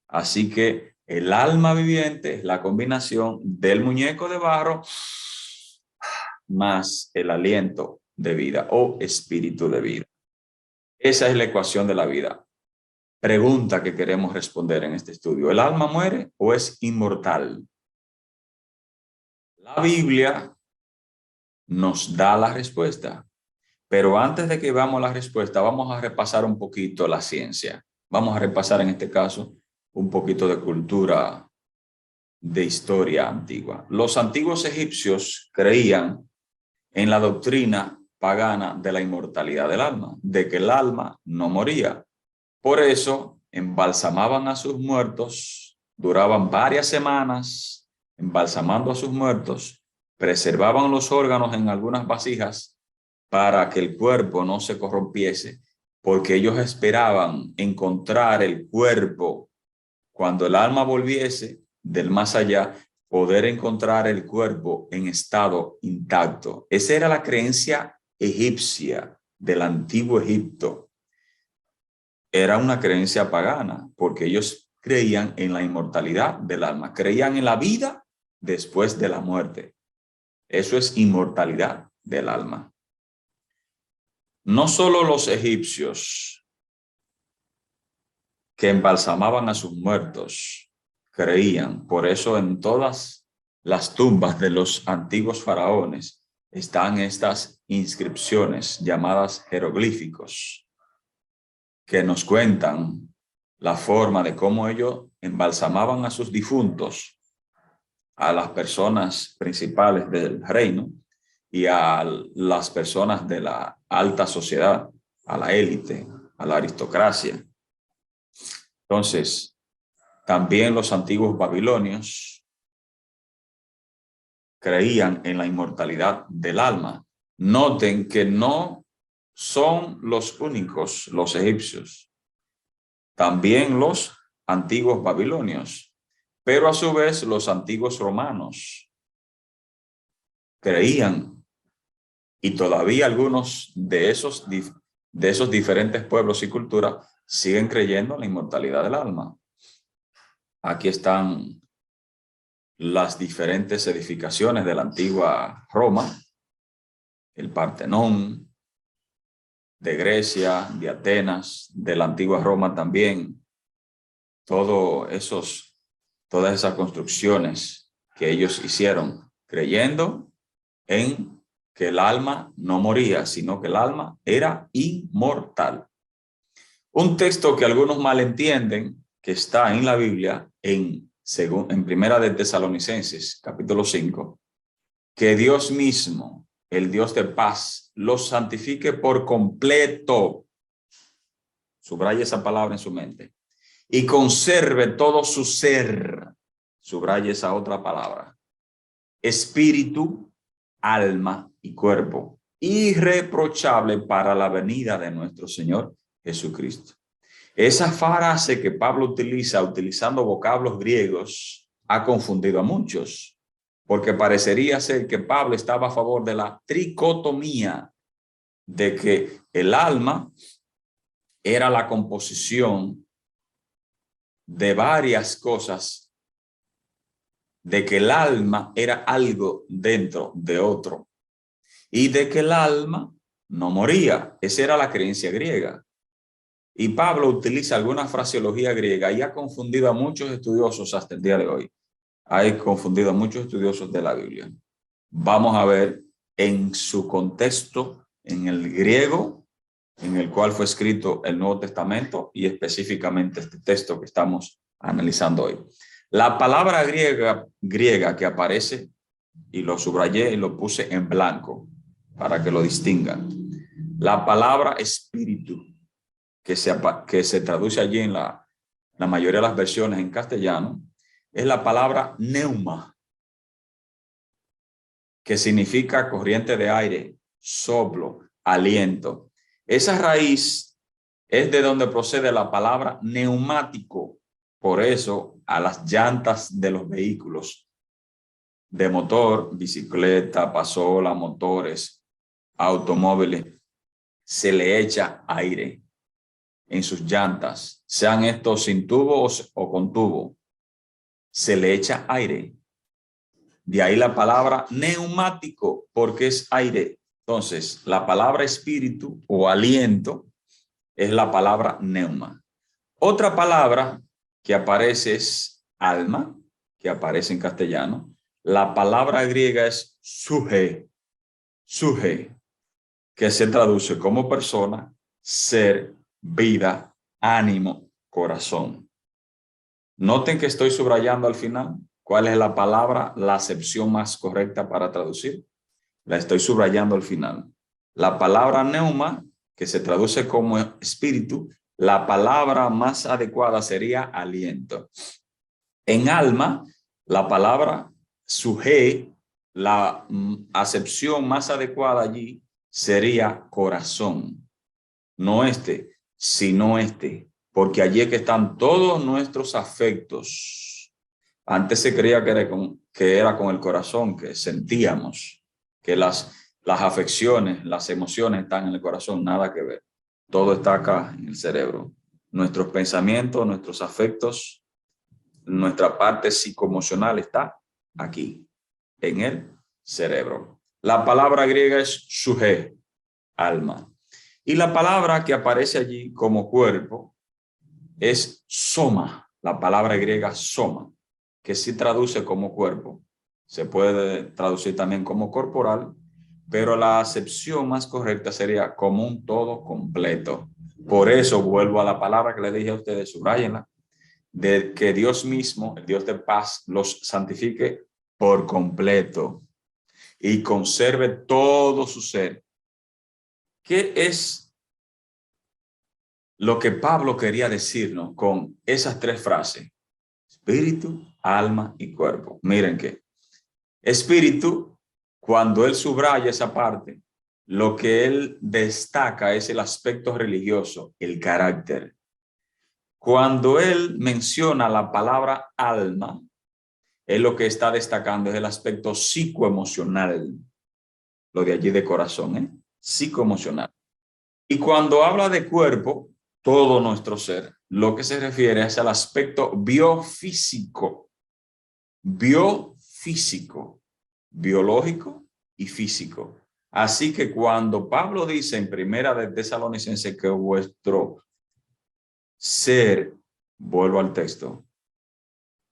Así que el alma viviente es la combinación del muñeco de barro más el aliento de vida o espíritu de vida. Esa es la ecuación de la vida. Pregunta que queremos responder en este estudio. ¿El alma muere o es inmortal? La Biblia nos da la respuesta. Pero antes de que veamos la respuesta, vamos a repasar un poquito la ciencia. Vamos a repasar en este caso un poquito de cultura, de historia antigua. Los antiguos egipcios creían en la doctrina pagana de la inmortalidad del alma, de que el alma no moría. Por eso embalsamaban a sus muertos, duraban varias semanas embalsamando a sus muertos, preservaban los órganos en algunas vasijas para que el cuerpo no se corrompiese, porque ellos esperaban encontrar el cuerpo cuando el alma volviese del más allá, poder encontrar el cuerpo en estado intacto. Esa era la creencia egipcia del antiguo Egipto. Era una creencia pagana, porque ellos creían en la inmortalidad del alma, creían en la vida después de la muerte. Eso es inmortalidad del alma. No solo los egipcios que embalsamaban a sus muertos creían, por eso en todas las tumbas de los antiguos faraones están estas inscripciones llamadas jeroglíficos, que nos cuentan la forma de cómo ellos embalsamaban a sus difuntos, a las personas principales del reino y a las personas de la alta sociedad, a la élite, a la aristocracia. Entonces, también los antiguos babilonios creían en la inmortalidad del alma. Noten que no son los únicos los egipcios, también los antiguos babilonios, pero a su vez los antiguos romanos creían, y todavía algunos de esos diferentes pueblos y culturas siguen creyendo en la inmortalidad del alma. Aquí están las diferentes edificaciones de la antigua Roma, el Partenón, de Grecia, de Atenas, de la antigua Roma también. Todas esas construcciones que ellos hicieron creyendo en que el alma no moría, sino que el alma era inmortal. Un texto que algunos malentienden, que está en la Biblia, en Primera de Tesalonicenses, capítulo 5, que Dios mismo, el Dios de paz, los santifique por completo. Subraye esa palabra en su mente. Y conserve todo su ser. Subraye esa otra palabra. Espíritu, alma y cuerpo. Irreprochable para la venida de nuestro Señor Jesucristo. Esa frase que Pablo utiliza, utilizando vocablos griegos, ha confundido a muchos, porque parecería ser que Pablo estaba a favor de la tricotomía, de que el alma era la composición de varias cosas, de que el alma era algo dentro de otro, y de que el alma no moría. Esa era la creencia griega. Y Pablo utiliza alguna fraseología griega y ha confundido a muchos estudiosos hasta el día de hoy. Ha confundido a muchos estudiosos de la Biblia. Vamos a ver en su contexto, en el griego, en el cual fue escrito el Nuevo Testamento y específicamente este texto que estamos analizando hoy. La palabra griega que aparece, y lo subrayé y lo puse en blanco para que lo distingan. La palabra espíritu, que se traduce allí en la mayoría de las versiones en castellano, es la palabra neuma, que significa corriente de aire, soplo, aliento. Esa raíz es de donde procede la palabra neumático. Por eso, a las llantas de los vehículos de motor, bicicleta, pasola, motores, automóviles, se le echa aire en sus llantas, sean estos sin tubo o con tubo. Se le echa aire. De ahí la palabra neumático, porque es aire. Entonces, la palabra espíritu o aliento es la palabra neuma. Otra palabra que aparece es alma, que aparece en castellano. La palabra griega es suje, que se traduce como persona, ser, vida, ánimo, corazón. Noten que estoy subrayando al final cuál es la palabra, la acepción más correcta para traducir. La estoy subrayando al final. La palabra neuma, que se traduce como espíritu, la palabra más adecuada sería aliento. En alma, la palabra suje, la acepción más adecuada allí sería corazón. No este, sino este, porque allí es que están todos nuestros afectos. Antes se creía que era con el corazón, que sentíamos, que las afecciones, las emociones están en el corazón, nada que ver. Todo está acá en el cerebro. Nuestros pensamientos, nuestros afectos, nuestra parte psicoemocional está aquí, en el cerebro. La palabra griega es suje, alma. Y la palabra que aparece allí como cuerpo es soma, la palabra griega soma, que se traduce como cuerpo. Se puede traducir también como corporal, pero la acepción más correcta sería como un todo completo. Por eso vuelvo a la palabra que le dije a ustedes, subrayenla, de que Dios mismo, el Dios de paz, los santifique por completo y conserve todo su ser. ¿Qué es lo que Pablo quería decirnos con esas tres frases? Espíritu, alma y cuerpo. Miren que espíritu, cuando él subraya esa parte, lo que él destaca es el aspecto religioso, el carácter. Cuando él menciona la palabra alma, él lo que está destacando es el aspecto psicoemocional, lo de allí de corazón, psicoemocional. Y cuando habla de cuerpo, todo nuestro ser, lo que se refiere es al aspecto biofísico, biológico y físico. Así que cuando Pablo dice en Primera de Tesalonicenses que vuestro ser, vuelvo al texto,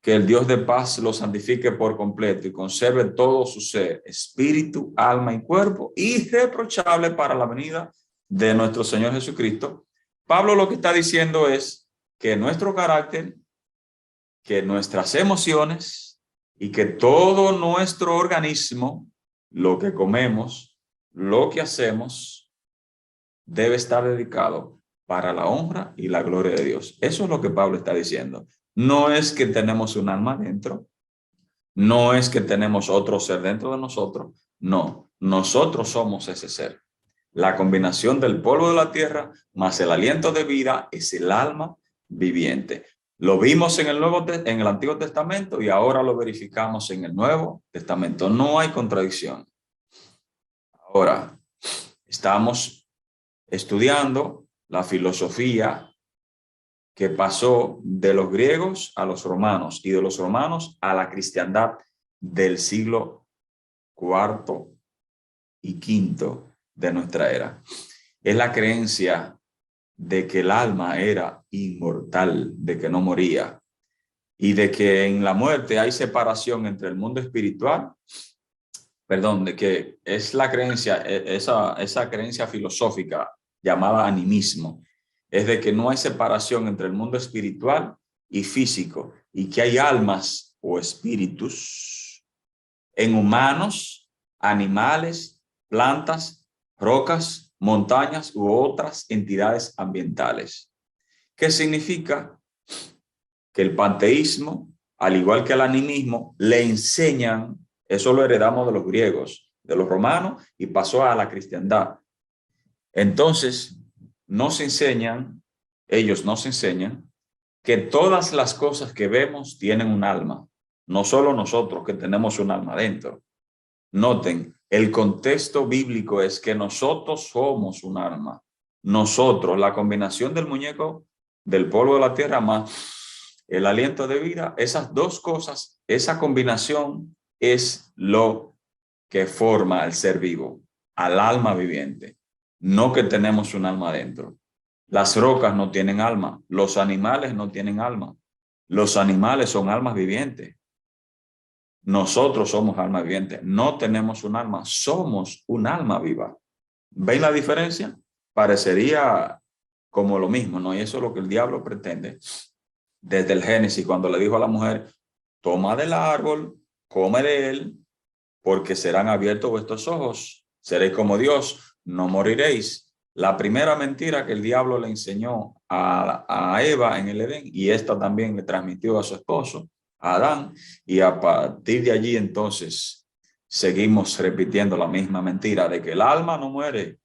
que el Dios de paz lo santifique por completo y conserve todo su ser, espíritu, alma y cuerpo, irreprochable para la venida de nuestro Señor Jesucristo. Pablo lo que está diciendo es que nuestro carácter, que nuestras emociones y que todo nuestro organismo, lo que comemos, lo que hacemos, debe estar dedicado para la honra y la gloria de Dios. Eso es lo que Pablo está diciendo. No es que tenemos un alma dentro, no es que tenemos otro ser dentro de nosotros, no, nosotros somos ese ser. La combinación del polvo de la tierra más el aliento de vida es el alma viviente. Lo vimos en el Antiguo Testamento y ahora lo verificamos en el Nuevo Testamento. No hay contradicción. Ahora, estamos estudiando la filosofía que pasó de los griegos a los romanos y de los romanos a la cristiandad del siglo IV y V de nuestra era. Es la creencia de que el alma era inmortal, de que no moría y de que en la muerte hay separación entre el mundo espiritual, de que es la creencia, esa creencia filosófica llamada animismo. Es de que no hay separación entre el mundo espiritual y físico, y que hay almas o espíritus en humanos, animales, plantas, rocas, montañas u otras entidades ambientales. ¿Qué significa? Que el panteísmo, al igual que el animismo, le enseñan, eso lo heredamos de los griegos, de los romanos, y pasó a la cristiandad. Entonces, ellos nos enseñan que todas las cosas que vemos tienen un alma, no solo nosotros que tenemos un alma dentro. Noten, el contexto bíblico es que nosotros somos un alma. Nosotros, la combinación del muñeco, del polvo de la tierra más el aliento de vida, esas dos cosas, esa combinación es lo que forma al ser vivo, al alma viviente. No que tenemos un alma dentro. Las rocas no tienen alma, los animales no tienen alma. Los animales son almas vivientes. Nosotros somos alma viviente, no tenemos un alma, somos un alma viva. ¿Ven la diferencia? Parecería como lo mismo, ¿no? Y eso es lo que el diablo pretende. Desde el Génesis, cuando le dijo a la mujer, toma del árbol, come de él, porque serán abiertos vuestros ojos, seréis como Dios, no moriréis. La primera mentira que el diablo le enseñó a Eva en el Edén, y esta también le transmitió a su esposo, a Adán, y a partir de allí entonces seguimos repitiendo la misma mentira de que el alma no muere,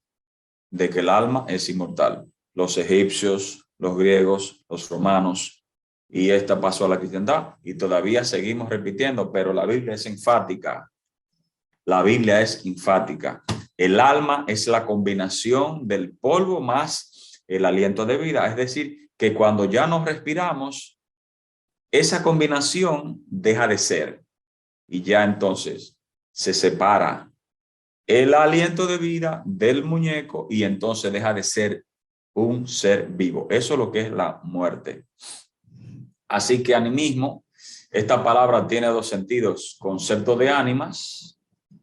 de que el alma es inmortal. Los egipcios, los griegos, los romanos, y esta pasó a la cristiandad y todavía seguimos repitiendo, pero la Biblia es enfática. La Biblia es enfática. El alma es la combinación del polvo más el aliento de vida. Es decir, que cuando ya nos respiramos, esa combinación deja de ser y ya entonces se separa el aliento de vida del muñeco y entonces deja de ser un ser vivo. Eso es lo que es la muerte. Así que animismo, esta palabra tiene dos sentidos. Concepto de ánimas,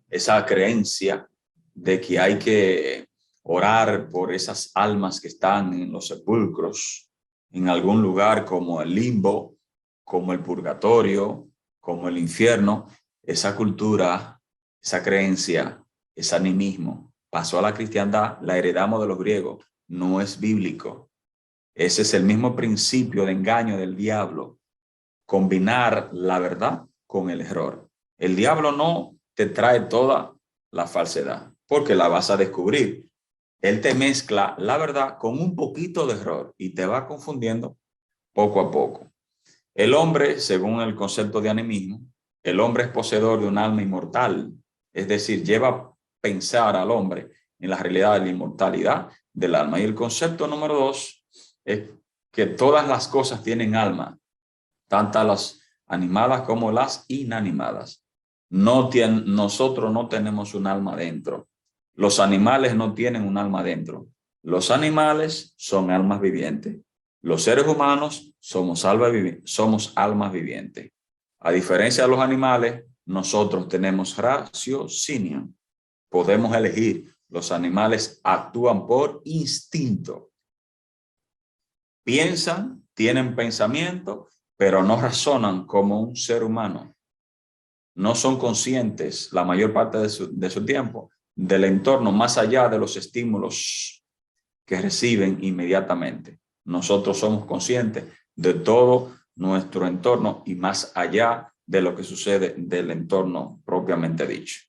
esa creencia de que hay que orar por esas almas que están en los sepulcros, en algún lugar como el limbo, como el purgatorio, como el infierno. Esa cultura, esa creencia, ese animismo pasó a la cristiandad, la heredamos de los griegos, no es bíblico. Ese es el mismo principio de engaño del diablo, combinar la verdad con el error. El diablo no te trae toda la falsedad, porque la vas a descubrir. Él te mezcla la verdad con un poquito de error y te va confundiendo poco a poco. El hombre, según el concepto de animismo, el hombre es poseedor de un alma inmortal, es decir, lleva a pensar al hombre en la realidad de la inmortalidad del alma. Y el concepto número 2 es que todas las cosas tienen alma, tanto las animadas como las inanimadas. Nosotros no tenemos un alma dentro. Los animales no tienen un alma dentro. Los animales son almas vivientes. Los seres humanos somos almas vivientes. A diferencia de los animales, nosotros tenemos raciocinio. Podemos elegir. Los animales actúan por instinto. Piensan, tienen pensamiento, pero no razonan como un ser humano. No son conscientes la mayor parte de su tiempo del entorno más allá de los estímulos que reciben inmediatamente. Nosotros somos conscientes de todo nuestro entorno y más allá de lo que sucede del entorno propiamente dicho.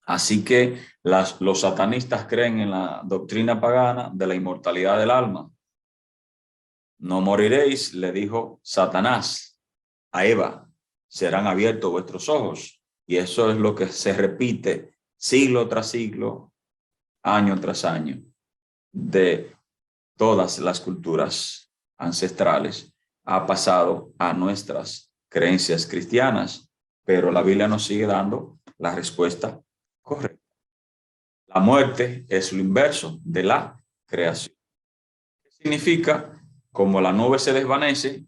Así que los satanistas creen en la doctrina pagana de la inmortalidad del alma. No moriréis, le dijo Satanás a Eva, serán abiertos vuestros ojos. Y eso es lo que se repite siglo tras siglo, año tras año, de todas las culturas ancestrales. Ha pasado a nuestras creencias cristianas, pero la Biblia nos sigue dando la respuesta correcta. La muerte es lo inverso de la creación. ¿Qué significa? Como la nube se desvanece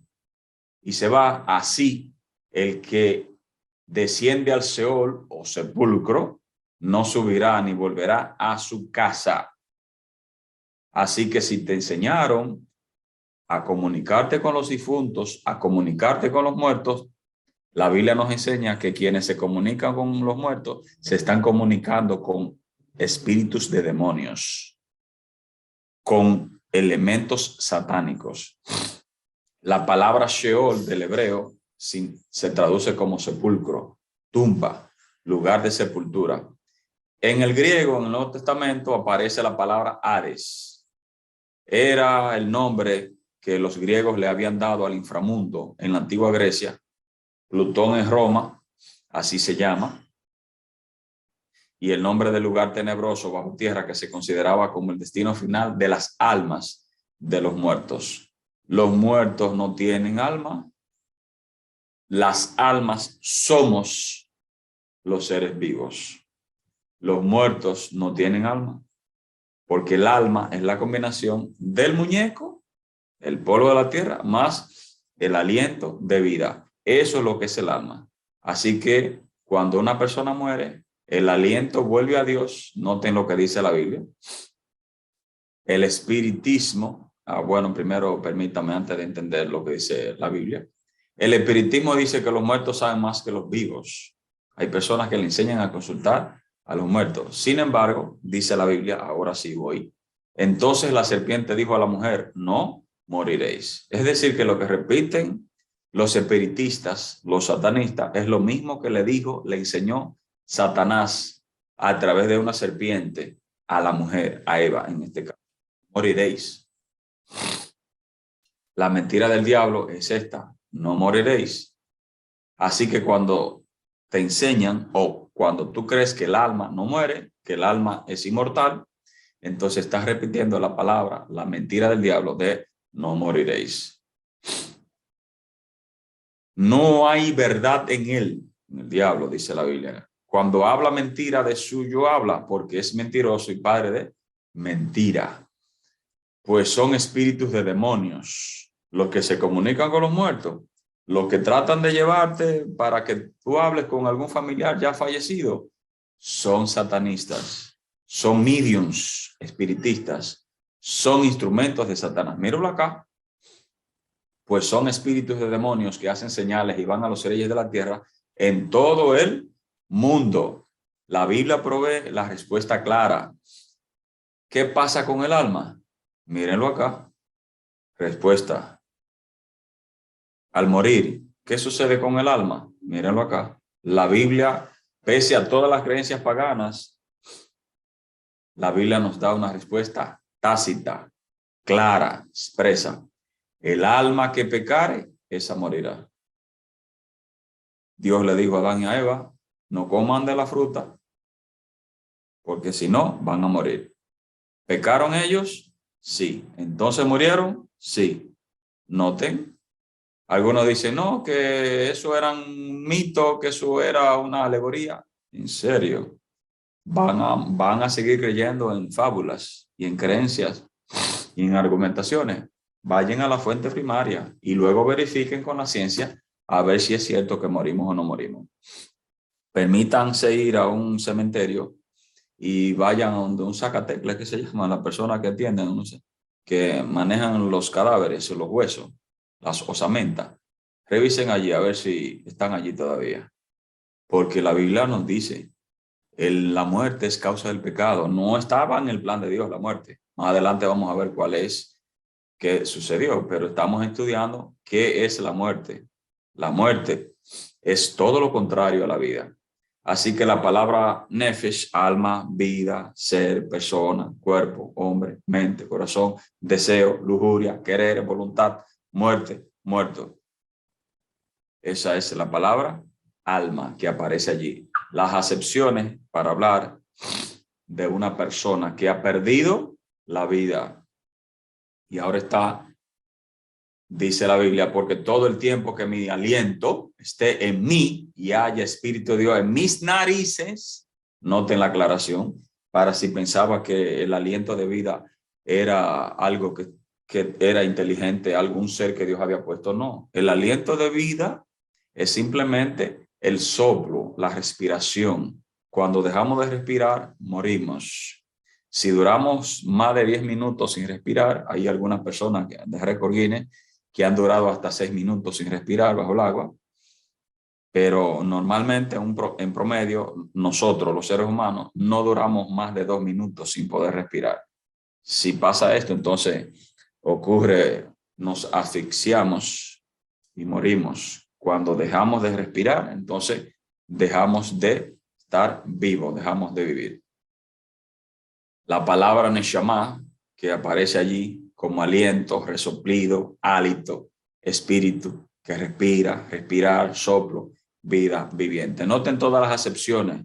y se va, así el que desciende al Seol o sepulcro no subirá ni volverá a su casa. Así que si te enseñaron a comunicarte con los difuntos, a comunicarte con los muertos, la Biblia nos enseña que quienes se comunican con los muertos se están comunicando con espíritus de demonios, con elementos satánicos. La palabra Sheol del hebreo se traduce como sepulcro, tumba, lugar de sepultura. En el griego, en el Nuevo Testamento, aparece la palabra Hades. Era el nombre que los griegos le habían dado al inframundo en la antigua Grecia. Plutón en Roma, así se llama. Y el nombre del lugar tenebroso bajo tierra que se consideraba como el destino final de las almas de los muertos. Los muertos no tienen alma. Las almas somos los seres vivos. Los muertos no tienen alma, porque el alma es la combinación del muñeco, el polvo de la tierra, más el aliento de vida. Eso es lo que es el alma. Así que cuando una persona muere, el aliento vuelve a Dios. Noten lo que dice la Biblia. El espiritismo, bueno, primero permítame antes de entender lo que dice la Biblia. El espiritismo dice que los muertos saben más que los vivos. Hay personas que le enseñan a consultar a los muertos. Sin embargo, dice la Biblia, ahora sí voy. Entonces la serpiente dijo a la mujer, no moriréis. Es decir, que lo que repiten los espiritistas, los satanistas, es lo mismo que le enseñó Satanás a través de una serpiente a la mujer, a Eva en este caso. Moriréis. La mentira del diablo es esta, no moriréis. Así que cuando te enseñan o cuando tú crees que el alma no muere, que el alma es inmortal, entonces estás repitiendo la palabra, la mentira del diablo de no moriréis. No hay verdad en él, el diablo, dice la Biblia. Cuando habla mentira, de suyo habla, porque es mentiroso y padre de mentira. Pues son espíritus de demonios, los que se comunican con los muertos, los que tratan de llevarte para que tú hables con algún familiar ya fallecido, son satanistas, son mediums espiritistas, son instrumentos de Satanás. Míralo acá. Pues son espíritus de demonios que hacen señales y van a los reyes de la tierra en todo el mundo. La Biblia provee la respuesta clara. ¿Qué pasa con el alma? Mírenlo acá. Respuesta. Al morir, ¿qué sucede con el alma? Mírenlo acá. La Biblia, pese a todas las creencias paganas, la Biblia nos da una respuesta tácita, clara, expresa. El alma que pecare, esa morirá. Dios le dijo a Adán y a Eva, no coman de la fruta, porque si no, van a morir. ¿Pecaron ellos? Sí. ¿Entonces murieron? Sí. Noten. Algunos dicen, no, que eso era un mito, que eso era una alegoría. En serio. Van a seguir creyendo en fábulas y en creencias y en argumentaciones. Vayan a la fuente primaria y luego verifiquen con la ciencia a ver si es cierto que morimos o no morimos. Permítanse ir a un cementerio y vayan a donde un sacatecle, que se llama, la persona que atienden, no sé, que manejan los cadáveres, los huesos, las osamentas. Revisen allí a ver si están allí todavía. Porque la Biblia nos dice, la muerte es causa del pecado. No estaba en el plan de Dios la muerte. Más adelante vamos a ver cuál es, qué sucedió, pero estamos estudiando qué es la muerte. La muerte es todo lo contrario a la vida. Así que la palabra nefesh, alma, vida, ser, persona, cuerpo, hombre, mente, corazón, deseo, lujuria, querer, voluntad, muerte, muerto. Esa es la palabra alma que aparece allí. Las acepciones para hablar de una persona que ha perdido la vida. Y ahora está, dice la Biblia, porque todo el tiempo que mi aliento esté en mí y haya Espíritu de Dios en mis narices, noten la aclaración, para si pensaba que el aliento de vida era algo que era inteligente, algún ser que Dios había puesto. No, el aliento de vida es simplemente el soplo, la respiración. Cuando dejamos de respirar, morimos. Si duramos más de 10 minutos sin respirar, hay algunas personas de récord Guinness que han durado hasta 6 minutos sin respirar bajo el agua. Pero normalmente en promedio, nosotros los seres humanos no duramos más de 2 minutos sin poder respirar. Si pasa esto, entonces nos asfixiamos y morimos. Cuando dejamos de respirar, entonces dejamos de estar vivos, dejamos de vivir. La palabra Neshama, que aparece allí como aliento, resoplido, hálito, espíritu, que respira, respirar, soplo, vida viviente. Noten todas las acepciones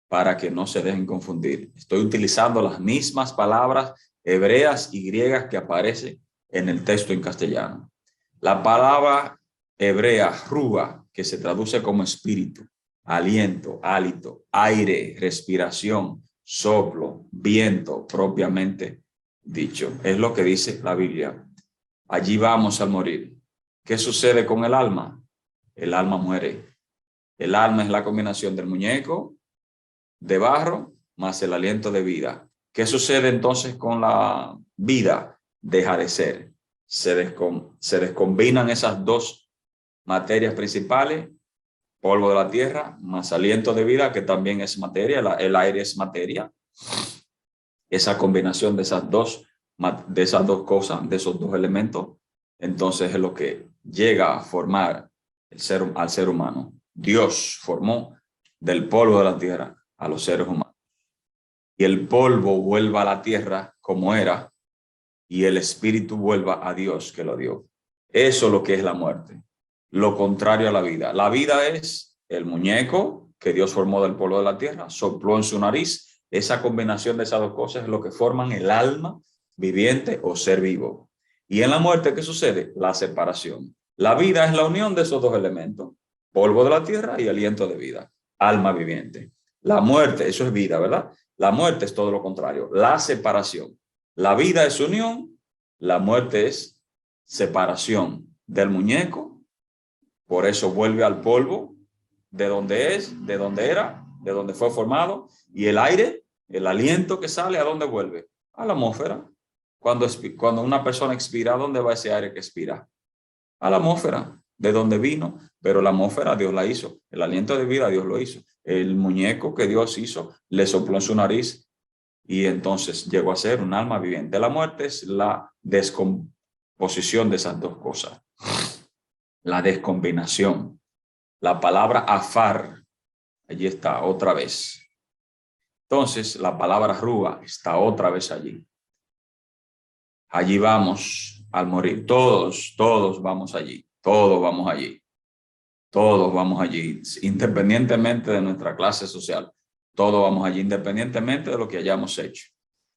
para que no se dejen confundir. Estoy utilizando las mismas palabras hebreas y griegas que aparecen en el texto en castellano. La palabra hebrea, ruah, que se traduce como espíritu, aliento, hálito, aire, respiración, soplo, viento, propiamente dicho. Es lo que dice la Biblia. Allí vamos al morir. ¿Qué sucede con el alma? El alma muere. El alma es la combinación del muñeco de barro más el aliento de vida. ¿Qué sucede entonces con la vida? Deja de ser. Se descombinan esas dos materias principales, polvo de la tierra más aliento de vida, que también es materia, el aire es materia. Esa combinación de esas dos cosas, de esos dos elementos, entonces es lo que llega a formar al ser humano. Dios formó del polvo de la tierra a los seres humanos. Y el polvo vuelva a la tierra como era, y el espíritu vuelva a Dios que lo dio. Eso es lo que es la muerte. Lo contrario a la vida. La vida es el muñeco que Dios formó del polvo de la tierra, sopló en su nariz. Esa combinación de esas dos cosas es lo que forman el alma viviente o ser vivo. Y en la muerte, ¿qué sucede? La separación. La vida es la unión de esos dos elementos, polvo de la tierra y aliento de vida, alma viviente. La muerte, eso es vida, ¿verdad? La muerte es todo lo contrario, la separación. La vida es unión, la muerte es separación del muñeco, por eso vuelve al polvo, de donde es, de donde era, de donde fue formado, y el aire, el aliento que sale, ¿a dónde vuelve? A la atmósfera. Cuando una persona expira, ¿a dónde va ese aire que expira? A la atmósfera, de donde vino, pero la atmósfera Dios la hizo, el aliento de vida Dios lo hizo, el muñeco que Dios hizo le sopló en su nariz y entonces llegó a ser un alma viviente. La muerte es la descomposición de esas dos cosas, la descombinación. La palabra afar, allí está otra vez. Entonces la palabra ruah está otra vez allí. Allí vamos al morir, todos vamos allí, todos vamos allí, todos vamos allí, independientemente de nuestra clase social, todos vamos allí, independientemente de lo que hayamos hecho,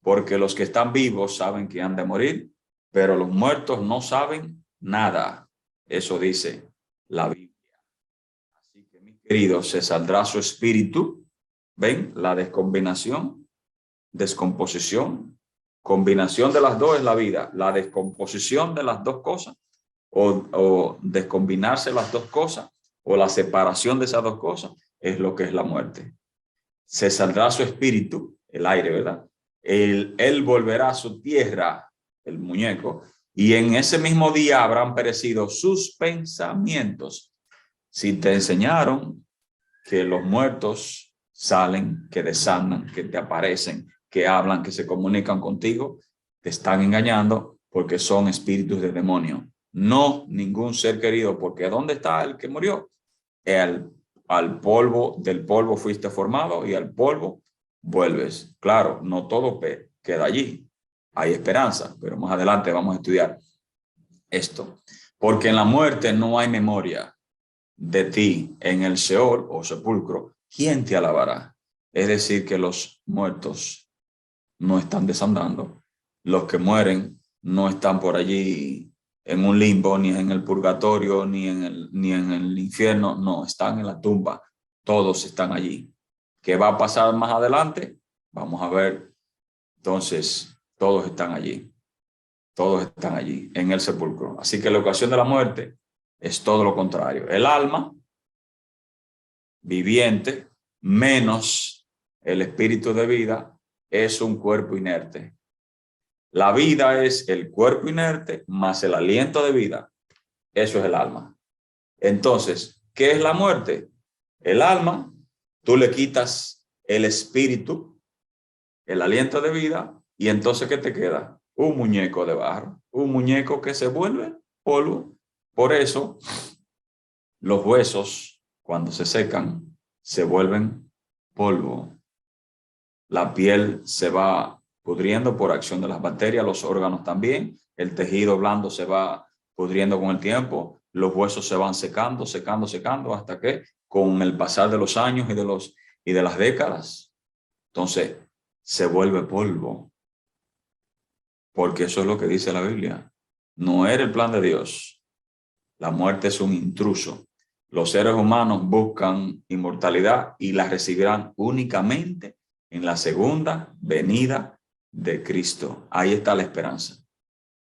porque los que están vivos saben que han de morir, pero los muertos no saben nada, eso dice la Biblia. Así que, mis queridos, se saldrá su espíritu, ¿ven? La descombinación, descomposición. Combinación de las dos es la vida. La descomposición de las dos cosas o descombinarse las dos cosas o la separación de esas dos cosas es lo que es la muerte. Se saldrá su espíritu, el aire, ¿verdad? Él volverá a su tierra, el muñeco, y en ese mismo día habrán perecido sus pensamientos. Si te enseñaron que los muertos salen, que desanan, que te aparecen, que hablan, que se comunican contigo, te están engañando porque son espíritus de demonio. No ningún ser querido, porque ¿dónde está el que murió? Al polvo, del polvo fuiste formado y al polvo vuelves. Claro, no todo queda allí. Hay esperanza, pero más adelante vamos a estudiar esto. Porque en la muerte no hay memoria de ti. En el Seol o sepulcro, ¿quién te alabará? Es decir, que los muertos no están desandando. Los que mueren no están por allí en un limbo, ni en el purgatorio, ni en el infierno. No, están en la tumba. Todos están allí. ¿Qué va a pasar más adelante? Vamos a ver. Entonces, todos están allí. Todos están allí, en el sepulcro. Así que la ocasión de la muerte es todo lo contrario. El alma viviente menos el espíritu de vida es un cuerpo inerte. La vida es el cuerpo inerte más el aliento de vida. Eso es el alma. Entonces, ¿qué es la muerte? El alma, tú le quitas el espíritu, el aliento de vida, y entonces ¿qué te queda? Un muñeco de barro, un muñeco que se vuelve polvo. Por eso, los huesos, cuando se secan, se vuelven polvo. La piel se va pudriendo por acción de las bacterias, los órganos también, el tejido blando se va pudriendo con el tiempo, los huesos se van secando, hasta que con el pasar de los años y de las décadas, entonces se vuelve polvo. Porque eso es lo que dice la Biblia. No era el plan de Dios. La muerte es un intruso. Los seres humanos buscan inmortalidad y la recibirán únicamente en la segunda venida de Cristo. Ahí está la esperanza.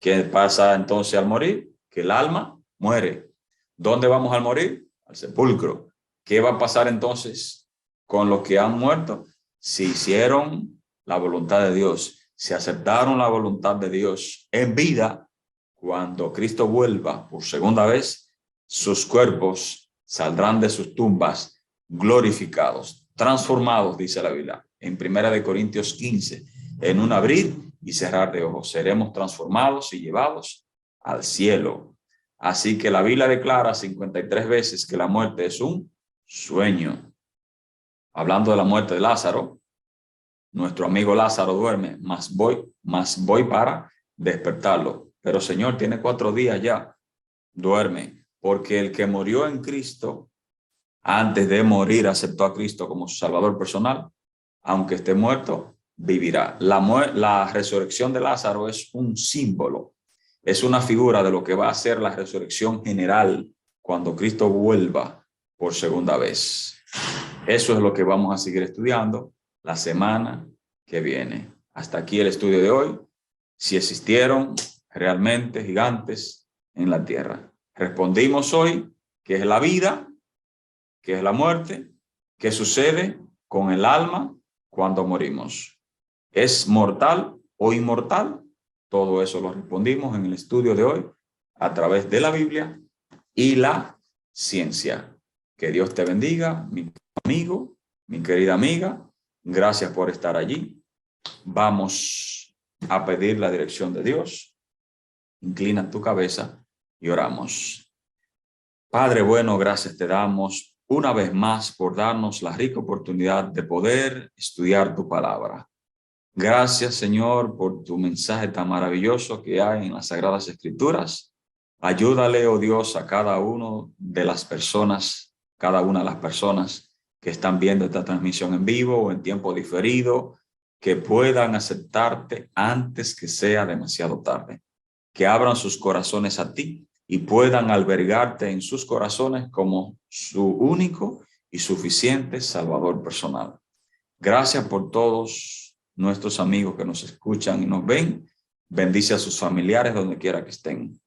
¿Qué pasa entonces al morir? Que el alma muere. ¿Dónde vamos a morir? Al sepulcro. ¿Qué va a pasar entonces con los que han muerto? Si hicieron la voluntad de Dios, si aceptaron la voluntad de Dios en vida, cuando Cristo vuelva por segunda vez, sus cuerpos saldrán de sus tumbas glorificados, transformados, dice la Biblia, en 1 Corintios 15, en un abrir y cerrar de ojos, seremos transformados y llevados al cielo. Así que la Biblia declara 53 veces que la muerte es un sueño. Hablando de la muerte de Lázaro, nuestro amigo Lázaro duerme, mas voy para despertarlo. Pero Señor, tiene 4 días ya, duerme, porque el que murió en Cristo, antes de morir, aceptó a Cristo como su Salvador personal, aunque esté muerto, vivirá. La resurrección de Lázaro es un símbolo, es una figura de lo que va a ser la resurrección general cuando Cristo vuelva por segunda vez. Eso es lo que vamos a seguir estudiando la semana que viene. Hasta aquí el estudio de hoy. Si existieron realmente gigantes en la tierra. Respondimos hoy qué es la vida, qué es la muerte, qué sucede con el alma cuando morimos. ¿Es mortal o inmortal? Todo eso lo respondimos en el estudio de hoy a través de la Biblia y la ciencia. Que Dios te bendiga, mi amigo, mi querida amiga. Gracias por estar allí. Vamos a pedir la dirección de Dios. Inclina tu cabeza y oramos. Padre bueno, gracias te damos una vez más por darnos la rica oportunidad de poder estudiar tu palabra. Gracias, Señor, por tu mensaje tan maravilloso que hay en las Sagradas Escrituras. Ayúdale, oh Dios, a cada una de las personas que están viendo esta transmisión en vivo o en tiempo diferido, que puedan aceptarte antes que sea demasiado tarde. Que abran sus corazones a ti y puedan albergarte en sus corazones como su único y suficiente Salvador personal. Gracias por todos nuestros amigos que nos escuchan y nos ven. Bendice a sus familiares donde quiera que estén.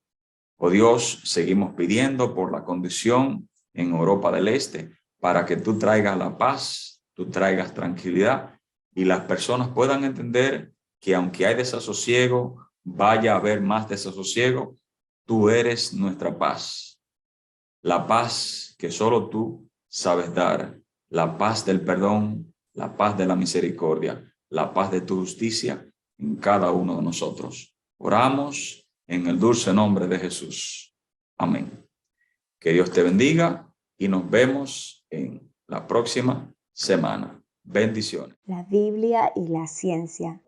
Oh Dios, seguimos pidiendo por la condición en Europa del Este para que tú traigas la paz, tú traigas tranquilidad y las personas puedan entender que aunque hay desasosiego, vaya a haber más desasosiego, tú eres nuestra paz. La paz que solo tú sabes dar, la paz del perdón, la paz de la misericordia, la paz de tu justicia en cada uno de nosotros. Oramos en el dulce nombre de Jesús. Amén. Que Dios te bendiga y nos vemos en la próxima semana. Bendiciones. La Biblia y la ciencia.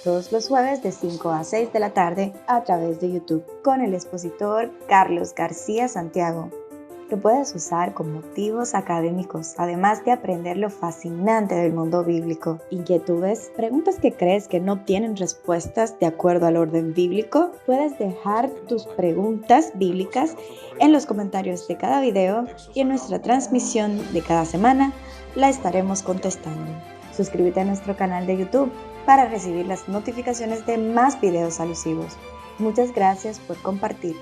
Todos los jueves de 5 a 6 de la tarde a través de YouTube con el expositor Carlos García Santiago. Lo puedes usar con motivos académicos, además de aprender lo fascinante del mundo bíblico. ¿Inquietudes? ¿Preguntas que crees que no tienen respuestas de acuerdo al orden bíblico? Puedes dejar tus preguntas bíblicas en los comentarios de cada video y en nuestra transmisión de cada semana la estaremos contestando. Suscríbete a nuestro canal de YouTube para recibir las notificaciones de más videos alusivos. Muchas gracias por compartir.